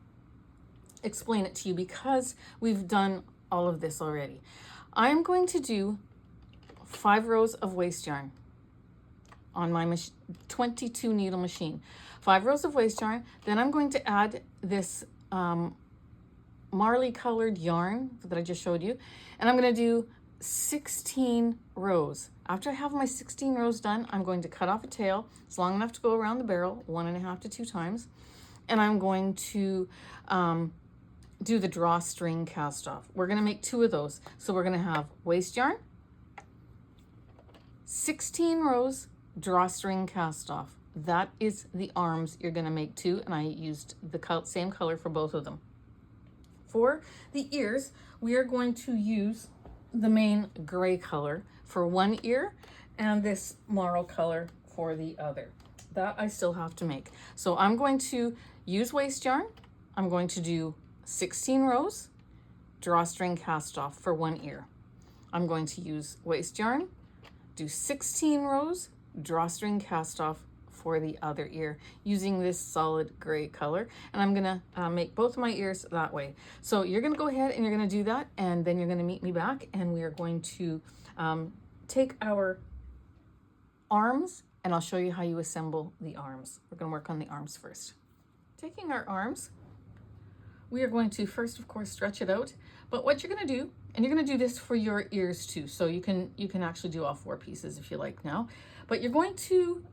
explain it to you because we've done all of this already. I'm going to do 5 rows of waste yarn on my 22 needle machine. 5 rows of waste yarn. Then I'm going to add this Marley colored yarn that I just showed you, and I'm going to do 16 rows. After I have my 16 rows done, I'm going to cut off a tail. It's long enough to go around the barrel 1.5 to 2 times, and I'm going to do the drawstring cast off. We're going to make 2 of those. So we're going to have waste yarn, 16 rows, drawstring cast off. That is the arms you're going to make 2, and I used the same color for both of them. For the ears, we are going to use the main gray color for one ear and this marl color for the other. That I still have to make. So I'm going to use waste yarn. I'm going to do 16 rows, drawstring cast off for one ear. I'm going to use waste yarn, do 16 rows, drawstring cast off for the other ear using this solid gray color, and I'm gonna make both of my ears that way. So you're gonna go ahead and you're gonna do that, and then you're gonna meet me back, and we are going to take our arms, and I'll show you how you assemble the arms. We're gonna work on the arms first. Taking our arms, we are going to first, of course, stretch it out. But what you're gonna do, and you're gonna do this for your ears too, so you can actually do all 4 pieces if you like now. But you're going to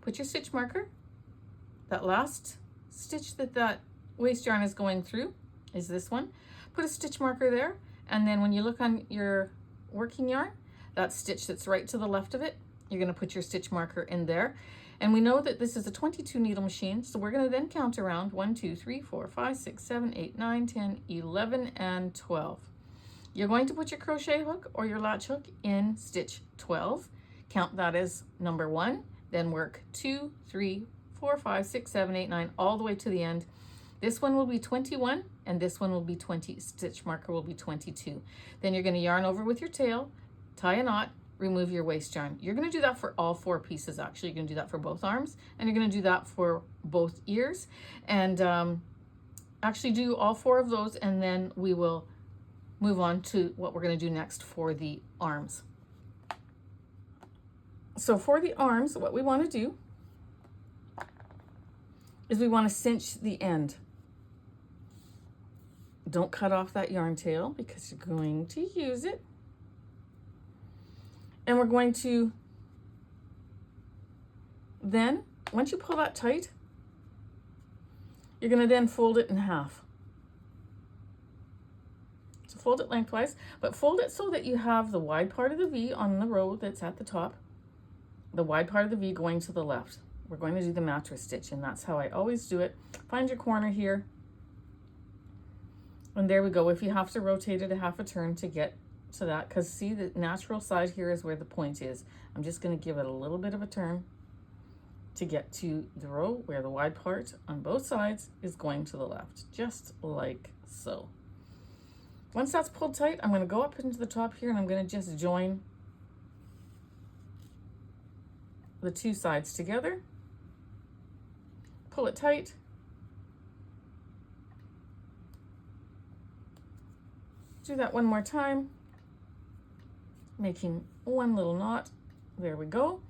put your stitch marker, that last stitch that waste yarn is going through is this one. Put a stitch marker there, and then when you look on your working yarn, that stitch that's right to the left of it, you're gonna put your stitch marker in there. And we know that this is a 22 needle machine, so we're gonna then count around 1, 2, 3, 4, 5, 6, 7, 8, 9, 10, 11, and 12. You're going to put your crochet hook or your latch hook in stitch 12. Count that as number 1, then work 2, 3, 4, 5, 6, 7, 8, 9, all the way to the end. This one will be 21, and this one will be 20, stitch marker will be 22. Then you're gonna yarn over with your tail, tie a knot, remove your waste yarn. You're gonna do that for all 4 pieces actually. You're gonna do that for both arms, and you're gonna do that for both ears, and actually do all 4 of those, and then we will move on to what we're gonna do next for the arms. So for the arms, what we wanna do is we wanna cinch the end. Don't cut off that yarn tail because you're going to use it. And we're going to then, once you pull that tight, you're gonna then fold it in half. So fold it lengthwise, but fold it so that you have the wide part of the V on the row that's at the top, the wide part of the V going to the left. We're going to do the mattress stitch, and that's how I always do it. Find your corner here, and there we go. If you have to rotate it a half a turn to get to that, because see, the natural side here is where the point is. I'm just going to give it a little bit of a turn, to get to the row where the wide part on both sides is going to the left, just like so. Once that's pulled tight, I'm going to go up into the top here and I'm going to just join the two sides together, pull it tight, do that one more time, making one little knot. There we go.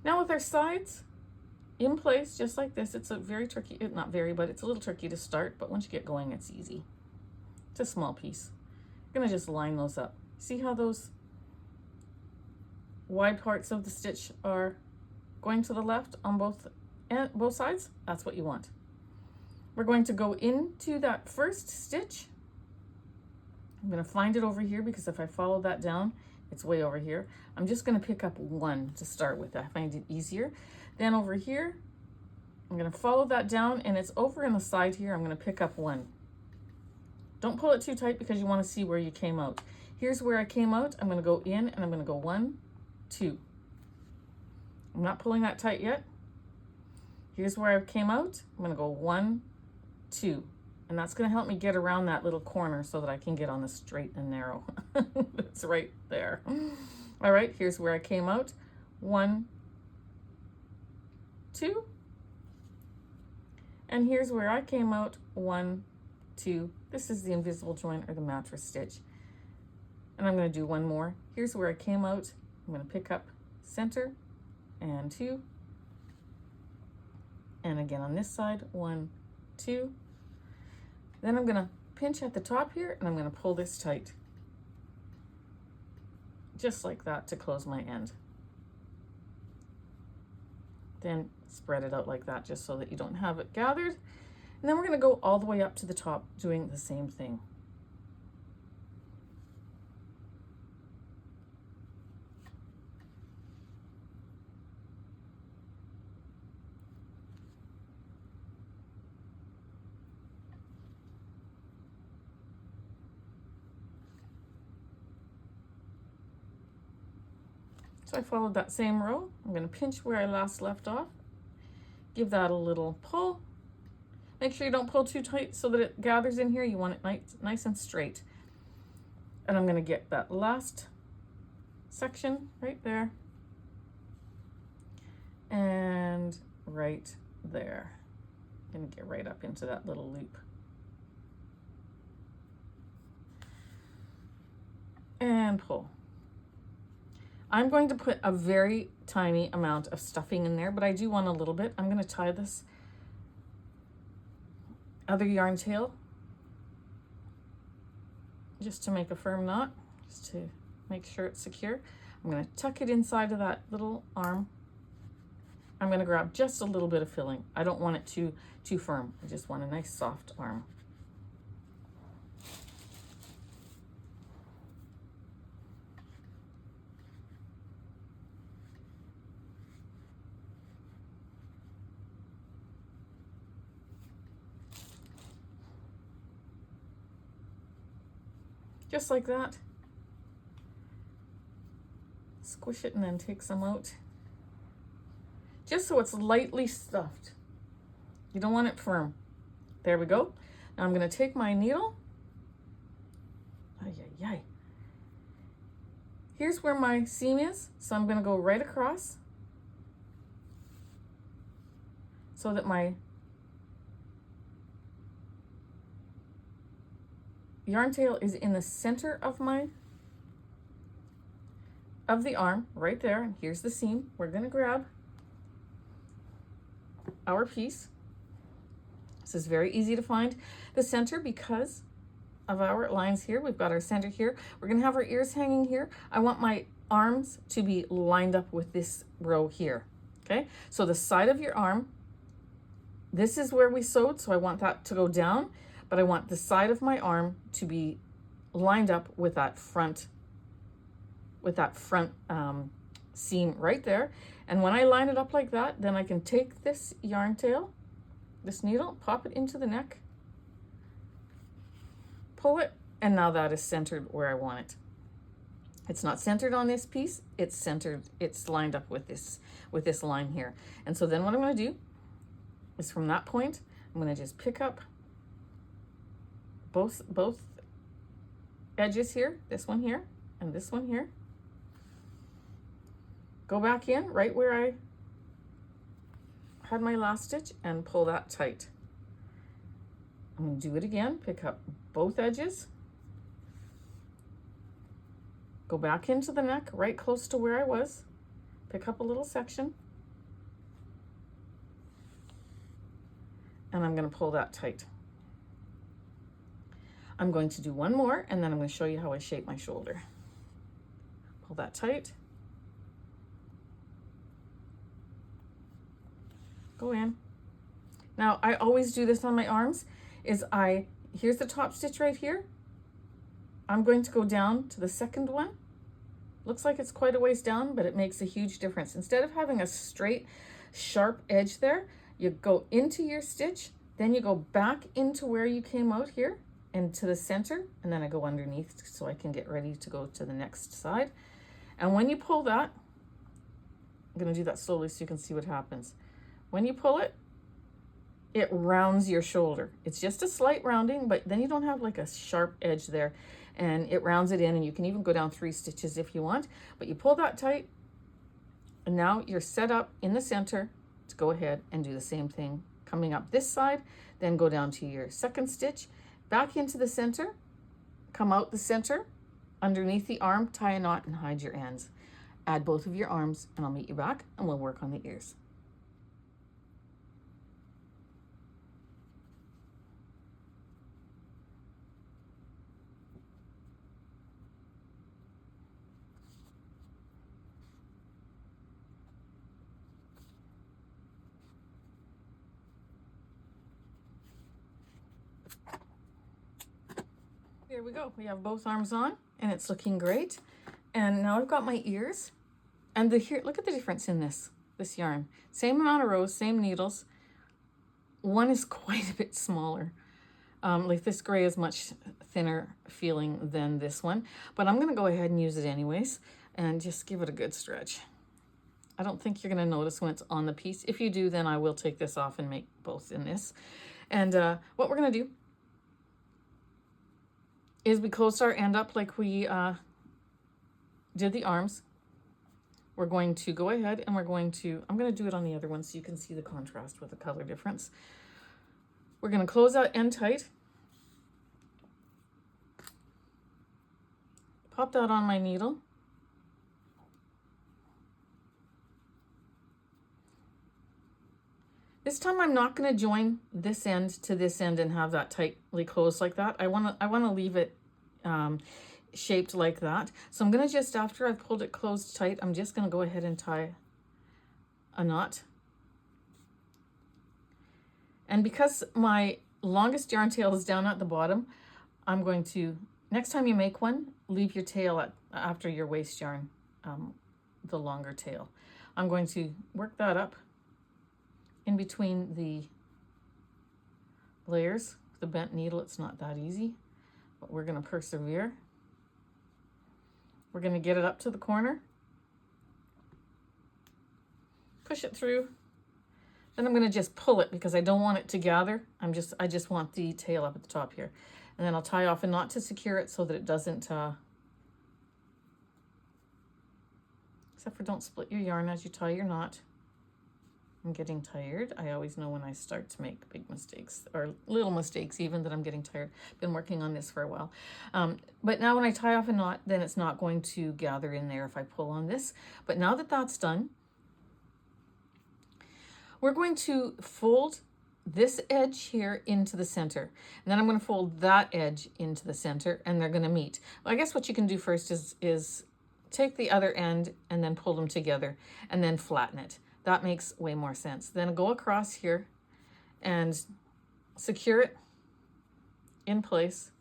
Now with our sides in place, just like this, it's a very tricky, not very, but it's a little tricky to start, but once you get going, it's easy. It's a small piece. I'm gonna just line those up. See how those wide parts of the stitch are going to the left on both sides? That's what you want. We're going to go into that first stitch. I'm going to find it over here because if I follow that down, it's way over here. I'm just going to pick up one to start with. I find it easier. Then over here, I'm going to follow that down and it's over in the side here. I'm going to pick up one. Don't pull it too tight because you want to see where you came out. Here's where I came out. I'm going to go in and I'm going to go 1, 2. I'm not pulling that tight yet. Here's where I came out. I'm going to go 1, 2. And that's going to help me get around that little corner so that I can get on the straight and narrow. It's right there. All right, here's where I came out. 1, 2. And here's where I came out. 1, 2. This is the invisible joint or the mattress stitch. And I'm going to do one more. Here's where I came out. I'm going to pick up center and 2. And again on this side, 1, 2. Then I'm going to pinch at the top here and I'm going to pull this tight. Just like that to close my end. Then spread it out like that just so that you don't have it gathered. And then we're going to go all the way up to the top doing the same thing. So I followed that same row. I'm going to pinch where I last left off. Give that a little pull. Make sure you don't pull too tight so that it gathers in here. You want it nice and straight. And I'm going to get that last section right there. And right there. I'm going to get right up into that little loop. And pull. I'm going to put a very tiny amount of stuffing in there, but I do want a little bit. I'm going to tie this other yarn tail just to make a firm knot, just to make sure it's secure. I'm going to tuck it inside of that little arm. I'm going to grab just a little bit of filling. I don't want it too firm. I just want a nice soft arm. Just like that. Squish it and then take some out. Just so it's lightly stuffed. You don't want it firm. There we go. Now I'm going to take my needle. Ay, ay, ay. Here's where my seam is. So I'm going to go right across so that my yarn tail is in the center of the arm right there. And here's the seam. We're going to grab our piece. This is very easy to find the center because of our lines here. We've got our center here. We're going to have our ears hanging here. I want my arms to be lined up with this row here. Okay, so the side of your arm, this is where we sewed, so I want that to go down. But I want the side of my arm to be lined up with that front seam right there. And when I line it up like that, then I can take this yarn tail, this needle, pop it into the neck, pull it, and now that is centered where I want it. It's not centered on this piece, it's centered, it's lined up with this line here. And so then what I'm going to do is from that point, I'm going to just pick up both edges here, this one here and this one here. Go back in right where I had my last stitch and pull that tight. I'm going to do it again, pick up both edges, go back into the neck right close to where I was, pick up a little section, and I'm going to pull that tight. I'm going to do one more, and then I'm going to show you how I shape my shoulder. Pull that tight. Go in. Now, I always do this on my arms, here's the top stitch right here. I'm going to go down to the second one. Looks like it's quite a ways down, but it makes a huge difference. Instead of having a straight, sharp edge there, you go into your stitch, then you go back into where you came out here, and to the center, and then I go underneath so I can get ready to go to the next side. And when you pull that, I'm going to do that slowly so you can see what happens. When you pull it, it rounds your shoulder. It's just a slight rounding, but then you don't have like a sharp edge there, and it rounds it in, and you can even go down 3 stitches if you want, but you pull that tight, and now you're set up in the center to go ahead and do the same thing coming up this side, then go down to your second stitch, back into the center, come out the center, underneath the arm, tie a knot and hide your ends. Add both of your arms, and I'll meet you back and we'll work on the ears. There we go. We have both arms on and it's looking great. And now I've got my ears, and here, look at the difference in this yarn. Same amount of rows, same needles. One is quite a bit smaller. Like this gray is much thinner feeling than this one, but I'm gonna go ahead and use it anyways and just give it a good stretch. I don't think you're gonna notice when it's on the piece. If you do, then I will take this off and make both in this. And what we're gonna do is we closed our end up like we did the arms. We're going to go ahead and I'm going to do it on the other one so you can see the contrast with the color difference. We're going to close that end tight. Pop that on my needle. This time I'm not going to join this end to this end and have that tightly closed like that. I want to leave it shaped like that. So I'm going to just, after I've pulled it closed tight, I'm just going to go ahead and tie a knot. And because my longest yarn tail is down at the bottom, I'm going to, next time you make one, leave your tail after your waist yarn, the longer tail. I'm going to work that up in between the layers. The bent needle, it's not that easy, but we're going to persevere. We're going to get it up to the corner, push it through, then I'm going to just pull it because I don't want it to gather. I just want the tail up at the top here, and then I'll tie off a knot to secure it so that it doesn't except for don't split your yarn as you tie your knot. I'm getting tired. I always know when I start to make big mistakes, or little mistakes even, that I'm getting tired. Been working on this for a while. But now when I tie off a knot, then it's not going to gather in there if I pull on this. But now that that's done, we're going to fold this edge here into the center. And then I'm going to fold that edge into the center, and they're going to meet. Well, I guess what you can do first is take the other end and then pull them together and then flatten it. That makes way more sense. Then go across here and secure it in place,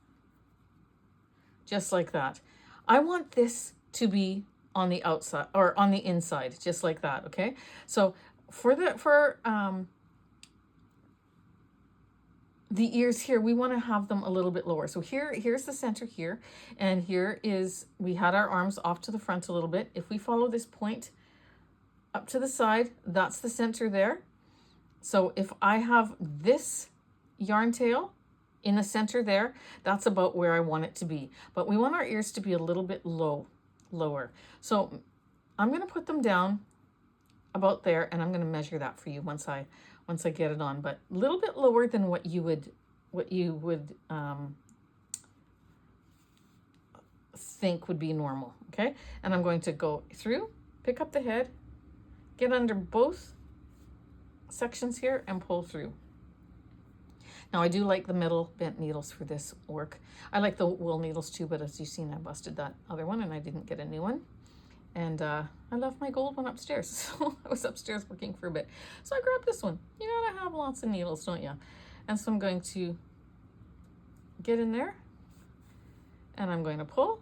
just like that. I want this to be on the outside or on the inside, just like that, okay? So for the ears here, we want to have them a little bit lower. So here's the center here, and here is, we had our arms off to the front a little bit. If we follow this point up to the side, that's the center there. So if I have this yarn tail in the center there, that's about where I want it to be. But we want our ears to be a little bit lower. So I'm going to put them down about there, and I'm going to measure that for you once I get it on, but a little bit lower than what you would think would be normal. Okay, and I'm going to go through, pick up the head, get under both sections here, and pull through. Now I do like the metal bent needles for this work. I like the wool needles too, but as you've seen, I busted that other one and I didn't get a new one. And I left my gold one upstairs, so I was upstairs working for a bit. So I grabbed this one. You gotta have lots of needles, don't you? And so I'm going to get in there, and I'm going to pull.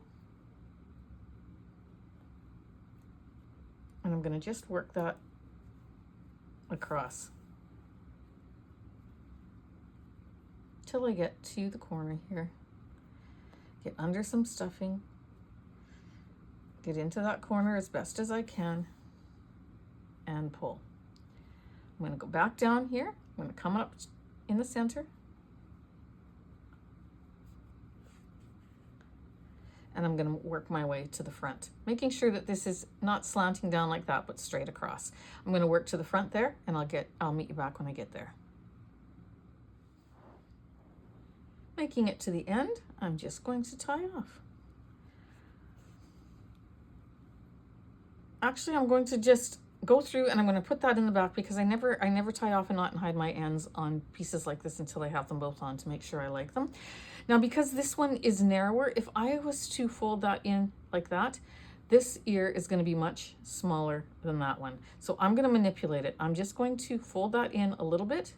And I'm gonna just work that across till I get to the corner here. Get under some stuffing. Get into that corner as best as I can and pull. I'm going to go back down here. I'm going to come up in the center. And I'm going to work my way to the front, making sure that this is not slanting down like that, but straight across. I'm going to work to the front there, and I'll meet you back when I get there. Making it to the end, I'm just going to tie off. Actually, I'm going to just go through, and I'm going to put that in the back because I never tie off a knot and hide my ends on pieces like this until I have them both on to make sure I like them. Now, because this one is narrower, if I was to fold that in like that, this ear is going to be much smaller than that one. So I'm going to manipulate it. I'm just going to fold that in a little bit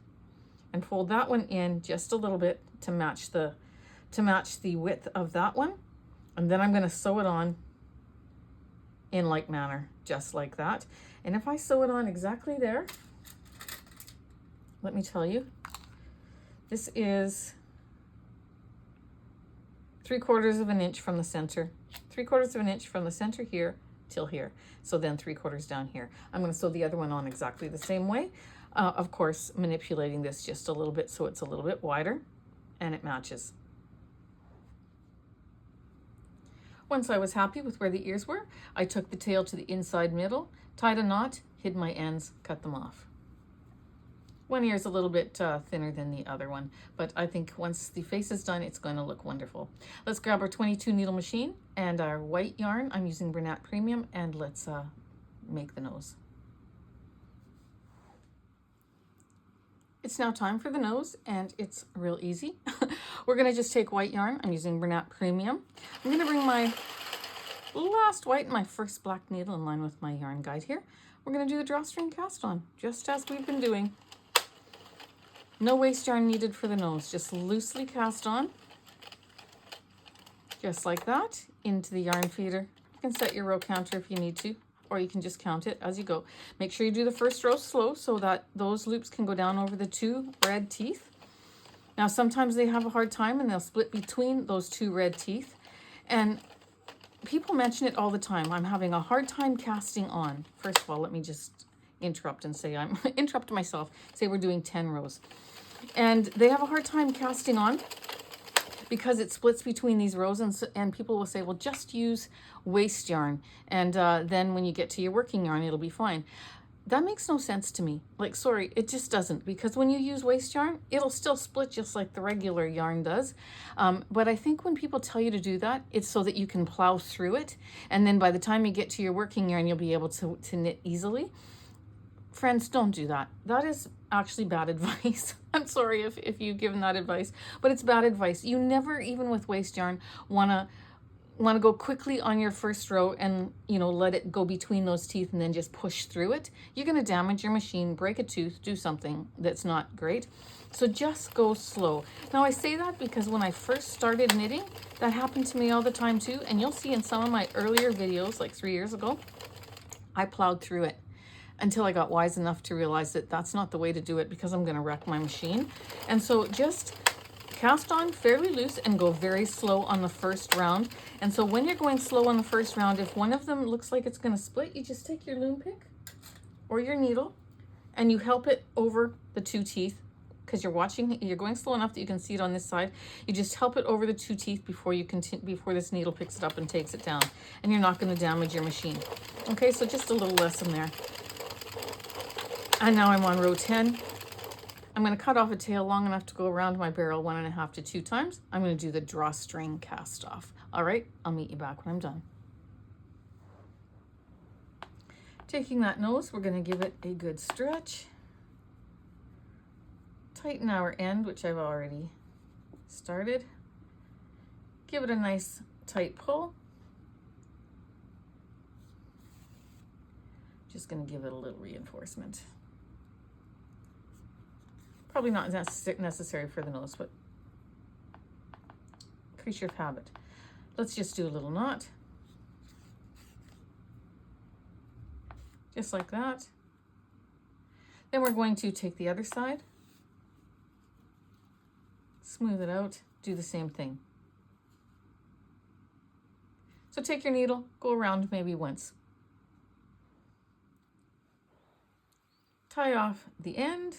and fold that one in just a little bit to match the width of that one. And then I'm going to sew it on in like manner, just like that. And if I sew it on exactly there, let me tell you, this is 3/4 of an inch from the center, 3/4 of an inch from the center here till here. So then 3/4 down here. I'm going to sew the other one on exactly the same way. Of course, manipulating this just a little bit so it's a little bit wider and it matches. Once I was happy with where the ears were, I took the tail to the inside middle, tied a knot, hid my ends, cut them off. One ear is a little bit thinner than the other one, but I think once the face is done, it's going to look wonderful. Let's grab our 22 needle machine and our white yarn. I'm using Bernat Premium, and let's make the nose. It's now time for the nose, and it's real easy. We're going to just take white yarn. I'm using Bernat Premium. I'm going to bring my last white and my first black needle in line with my yarn guide here. We're going to do the drawstring cast on, just as we've been doing. No waste yarn needed for the nose, just loosely cast on, just like that, into the yarn feeder. You can set your row counter if you need to, or you can just count it as you go. Make sure you do the first row slow so that those loops can go down over the 2 red teeth. Now, sometimes they have a hard time and they'll split between those 2 red teeth. And people mention it all the time. I'm having a hard time casting on. First of all, let me just interrupt and say I'm interrupt myself. Say we're doing 10 rows. And they have a hard time casting on because it splits between these rows, and people will say, well, just use waste yarn, and then when you get to your working yarn, it'll be fine. That makes no sense to me. Like, sorry, it just doesn't, because when you use waste yarn, it'll still split just like the regular yarn does. But I think when people tell you to do that, it's so that you can plow through it, and then by the time you get to your working yarn, you'll be able to knit easily. Friends, don't do that. That is actually bad advice. I'm sorry if you've given that advice, but it's bad advice. You never, even with waste yarn, want to go quickly on your first row and, you know, let it go between those teeth and then just push through it. You're going to damage your machine, break a tooth, do something that's not great. So just go slow. Now, I say that because when I first started knitting, that happened to me all the time too. And you'll see in some of my earlier videos, like 3 years ago, I plowed through it. until I got wise enough to realize that that's not the way to do it because I'm going to wreck my machine. And so just cast on fairly loose and go very slow on the first round. And so when you're going slow on the first round, if one of them looks like it's going to split, you just take your loom pick or your needle and you help it over the two teeth, because you're going slow enough that you can see it on this side. You just help it over the two teeth before before this needle picks it up and takes it down, and you're not going to damage your machine. Okay, so just a little lesson there. And now I'm on row 10. I'm going to cut off a tail long enough to go around my barrel 1.5 to 2 times. I'm going to do the drawstring cast off. All right, I'll meet you back when I'm done. Taking that nose, we're going to give it a good stretch. Tighten our end, which I've already started. Give it a nice tight pull. Just going to give it a little reinforcement. Probably not necessary for the nose, but creature of habit. Let's just do a little knot. Just like that. Then we're going to take the other side, smooth it out, do the same thing. So take your needle, go around maybe once. Tie off the end.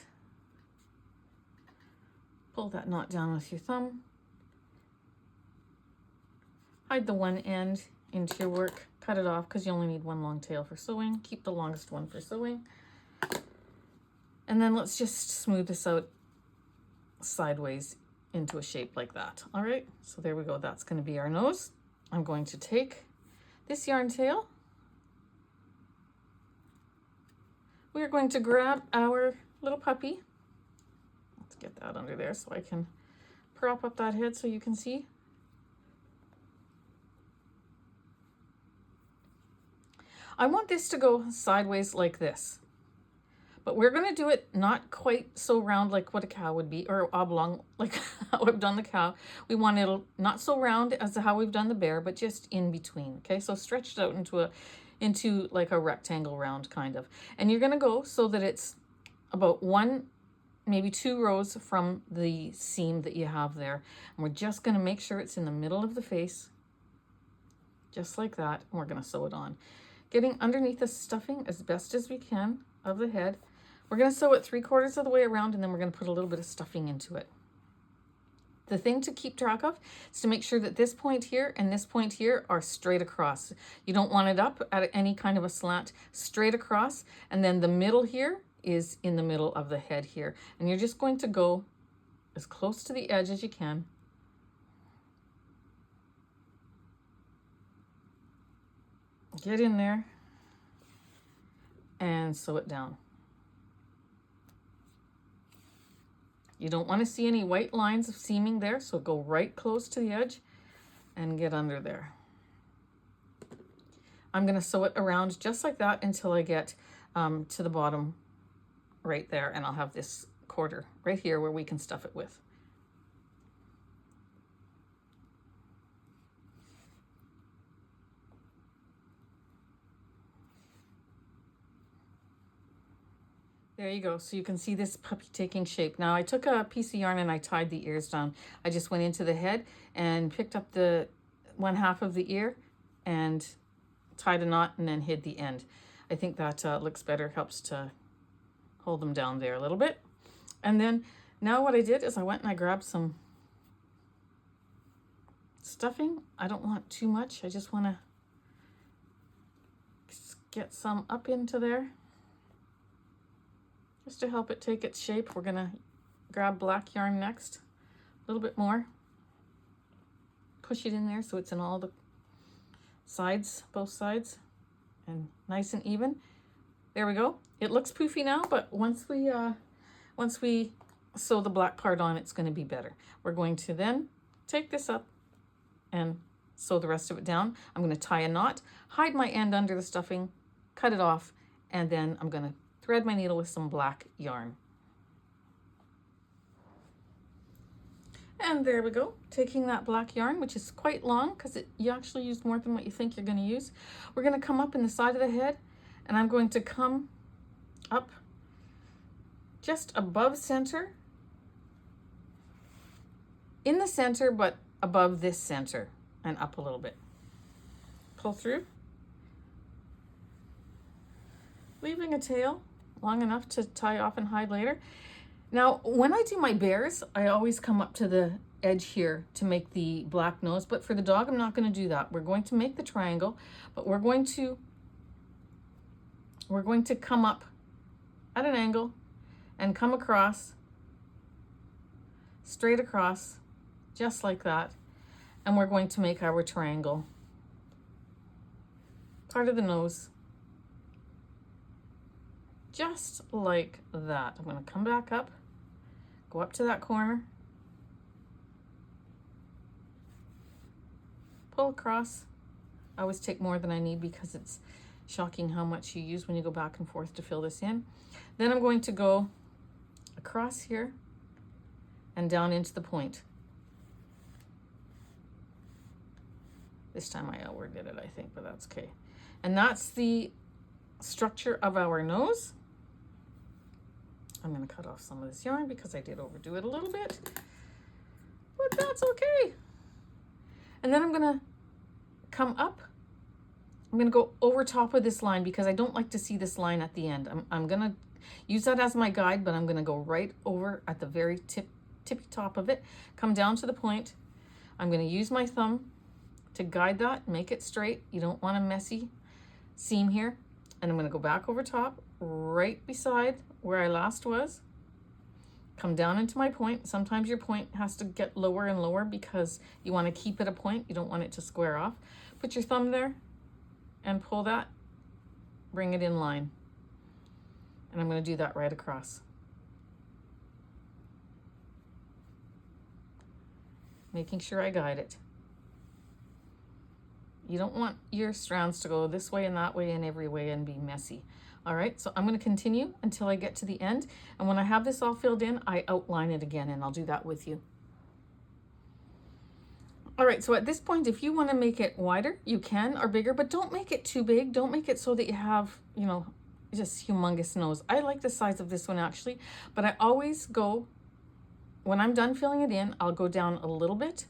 Pull that knot down with your thumb. Hide the one end into your work. Cut it off because you only need one long tail for sewing. Keep the longest one for sewing. And then let's just smooth this out sideways into a shape like that. All right, so there we go. That's going to be our nose. I'm going to take this yarn tail. We are going to grab our little puppy. Let's get that under there so I can prop up that head so you can see. I want this to go sideways like this, but we're going to do it not quite so round like what a cow would be, or oblong like how I've done the cow. We want it not so round as how we've done the bear, but just in between. Okay, so stretched out into like a rectangle round kind of. And you're going to go so that it's about 1, maybe 2 rows from the seam that you have there. And we're just going to make sure it's in the middle of the face, just like that. And we're going to sew it on. Getting underneath the stuffing as best as we can of the head. We're going to sew it 3/4 of the way around, and then we're going to put a little bit of stuffing into it. The thing to keep track of is to make sure that this point here and this point here are straight across. You don't want it up at any kind of a slant, straight across. And then the middle here is in the middle of the head here. And you're just going to go as close to the edge as you can. Get in there and sew it down. You don't want to see any white lines of seaming there, so go right close to the edge and get under there. I'm going to sew it around just like that until I get to the bottom right there, and I'll have this quarter right here where we can stuff it with. There you go. So you can see this puppy taking shape. Now I took a piece of yarn and I tied the ears down. I just went into the head and picked up the 1/2 of the ear and tied a knot and then hid the end. I think that looks better, helps to hold them down there a little bit. And then now what I did is I went and I grabbed some stuffing. I don't want too much. I just want to get some up into there. Just to help it take its shape, we're going to grab black yarn next, a little bit more. Push it in there so it's in all the sides, both sides, and nice and even. There we go. It looks poofy now, but once we sew the black part on, it's going to be better. We're going to then take this up and sew the rest of it down. I'm going to tie a knot, hide my end under the stuffing, cut it off, and then I'm going to thread my needle with some black yarn. And there we go, taking that black yarn, which is quite long because you actually use more than what you think you're going to use. We're going to come up in the side of the head, and I'm going to come up just above center, in the center, but above this center, and up a little bit. Pull through, leaving a tail long enough to tie off and hide later. Now, when I do my bears, I always come up to the edge here to make the black nose, but for the dog, I'm not going to do that. We're going to make the triangle, but we're going to come up at an angle and come across, straight across, just like that. And we're going to make our triangle part of the nose, just like that. I'm going to come back up, go up to that corner, pull across. I always take more than I need because it's shocking how much you use when you go back and forth to fill this in. Then I'm going to go across here and down into the point. This time I overdid it, I think, but that's okay. And that's the structure of our nose. I'm going to cut off some of this yarn because I did overdo it a little bit, but that's okay. And then I'm going to come up. I'm going to go over top of this line because I don't like to see this line at the end. I'm going to use that as my guide, but I'm going to go right over at the very tippy top of it, come down to the point. I'm going to use my thumb to guide that, make it straight. You don't want a messy seam here. And I'm going to go back over top, right beside where I last was. Come down into my point. Sometimes your point has to get lower and lower because you want to keep it a point. You don't want it to square off. Put your thumb there and pull that, bring it in line. And I'm going to do that right across. Making sure I guide it. You don't want your strands to go this way and that way and every way and be messy. All right, so I'm going to continue until I get to the end. And when I have this all filled in, I outline it again, and I'll do that with you. All right, so at this point, if you want to make it wider, you can, or bigger, but don't make it too big. Don't make it so that you have, you know, just humongous nose. I like the size of this one actually, but I always go, when I'm done filling it in, I'll go down a little bit,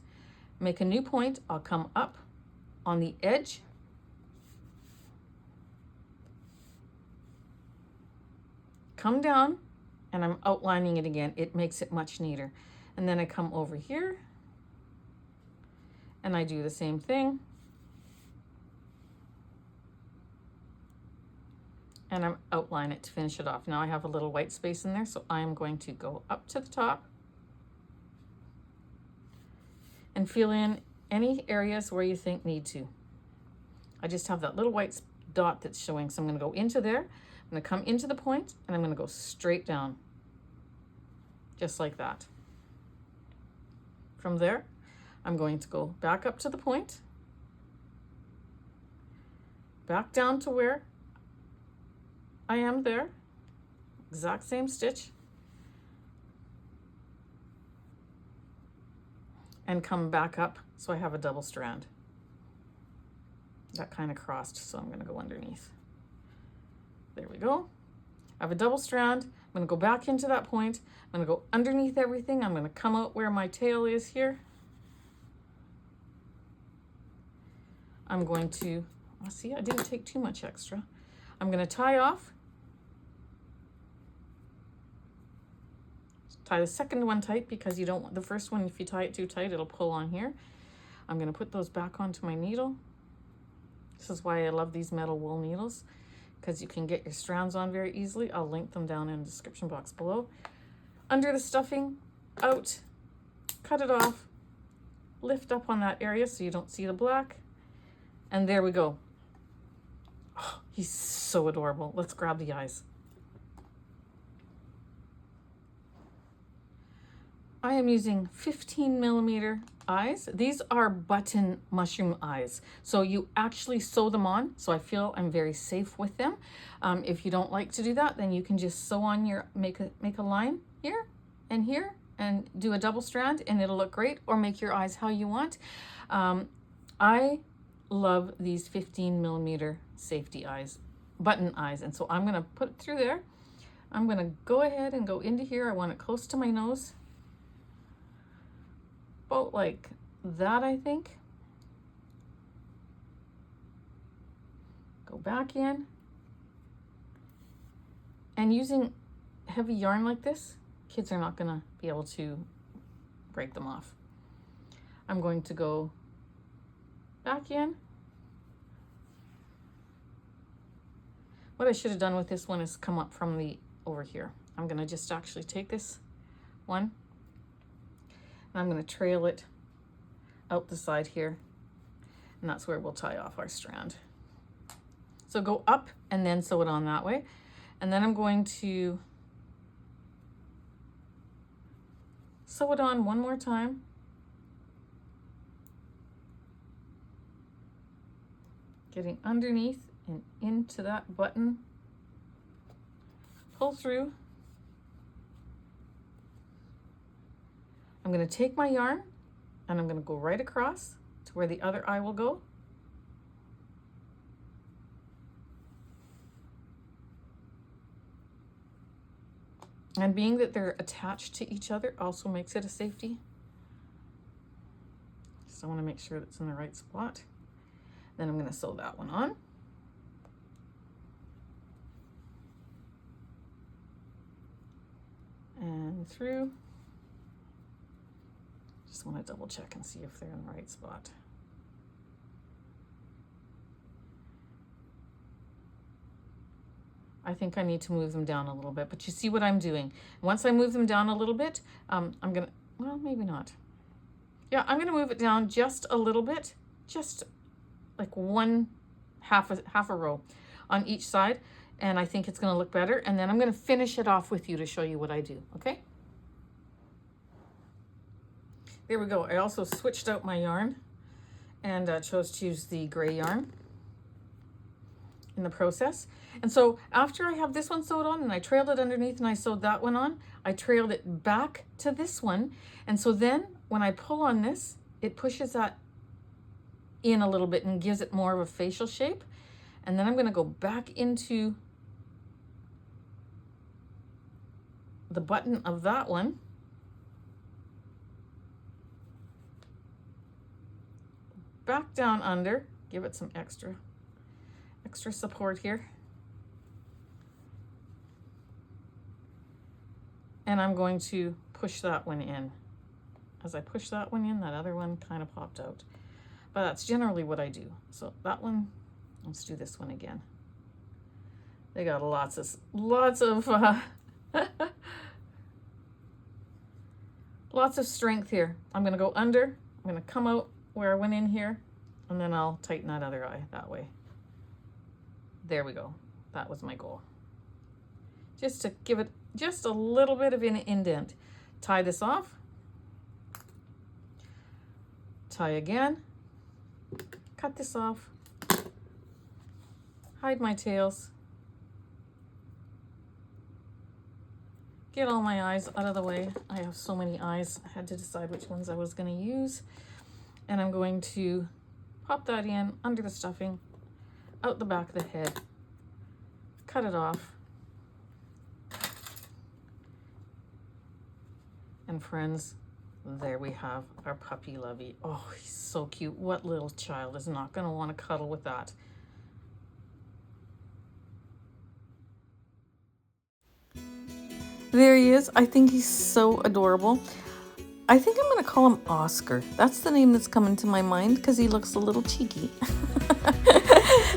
make a new point, I'll come up on the edge, come down, and I'm outlining it again. It makes it much neater. And then I come over here and I do the same thing. And I'm outline it to finish it off. Now I have a little white space in there, so I'm going to go up to the top and fill in any areas where you think need to. I just have that little white dot that's showing, so I'm going to go into there. I'm going to come into the point and I'm going to go straight down, just like that. From there, I'm going to go back up to the point, back down to where I am there, exact same stitch, and come back up so I have a double strand. That kind of crossed, so I'm going to go underneath. There we go. I have a double strand. I'm going to go back into that point. I'm going to go underneath everything. I'm going to come out where my tail is here. I'm going to, see, I didn't take too much extra. I'm going to tie off. Tie the second one tight because you don't want the first one, if you tie it too tight, it'll pull on here. I'm going to put those back onto my needle. This is why I love these metal wool needles, because you can get your strands on very easily. I'll link them down in the description box below. Under the stuffing, out, cut it off, lift up on that area so you don't see the black, and there we go. Oh, he's so adorable. Let's grab the eyes. I am using 15mm eyes. These are button mushroom eyes. So you actually sew them on. So I feel I'm very safe with them. If you don't like to do that, then you can just sew on your, make a line here and do a double strand and it'll look great, or make your eyes how you want. I love these 15mm safety eyes, button eyes. And so I'm gonna put it through there I'm going to go ahead and go into here. I want it close to my nose. About like that, I think. Go back in. And using heavy yarn like this, kids are not going to be able to break them off. I'm going to go back in. What I should have done with this one is come up from the over here. I'm going to just actually take this one and I'm going to trail it out the side here, and that's where we'll tie off our strand. So go up and then sew it on that way, and then I'm going to sew it on one more time. Getting underneath and into that button. Pull through. I'm going to take my yarn and I'm going to go right across to where the other eye will go. And being that they're attached to each other also makes it a safety. So I want to make sure that's in the right spot. Then I'm going to sew that one on. And through. Just want to double check and see if they're in the right spot. I think I need to move them down a little bit, but you see what I'm doing. Once I move them down a little bit, I'm gonna, well, maybe not. Yeah, I'm gonna move it down just a little bit, just like half a row on each side, and I think it's gonna look better. And then I'm gonna finish it off with you to show you what I do, okay? There we go. I also switched out my yarn and chose to use the gray yarn in the process. And so after I have this one sewed on and I trailed it underneath and I sewed that one on, I trailed it back to this one. And so then when I pull on this, it pushes that in a little bit and gives it more of a facial shape. And then I'm going to go back into the button of that one. Back down under, give it some extra support here. And I'm going to push that one in. As I push that one in, that other one kind of popped out. But that's generally what I do. So that one, let's do this one again. They got lots of lots of strength here. I'm going to go under. I'm going to come out where I went in here, and then I'll tighten that other eye that way. There we go. That was my goal. Just to give it just a little bit of an indent. Tie this off. Tie again. Cut this off. Hide my tails. Get all my eyes out of the way. I have so many eyes. I had to decide which ones I was going to use. And I'm going to pop that in under the stuffing, out the back of the head, cut it off. And friends, there we have our Puppy Lovie. Oh, he's so cute. What little child is not going to want to cuddle with that? There he is. I think he's so adorable. I think I'm going to call him Oscar. That's the name that's coming to my mind because he looks a little cheeky.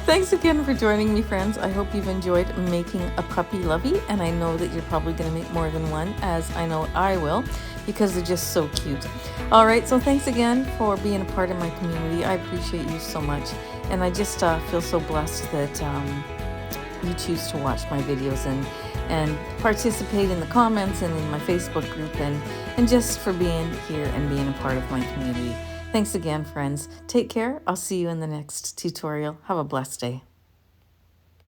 Thanks again for joining me, friends. I hope you've enjoyed making a Puppy Lovie, and I know that you're probably going to make more than one, as I know I will, because they're just so cute. All right, so thanks again for being a part of my community. I appreciate you so much, and I just feel so blessed that you choose to watch my videos and participate in the comments and in my Facebook group, and just for being here and being a part of my community. Thanks again, friends. Take care. I'll see you in the next tutorial. Have a blessed day.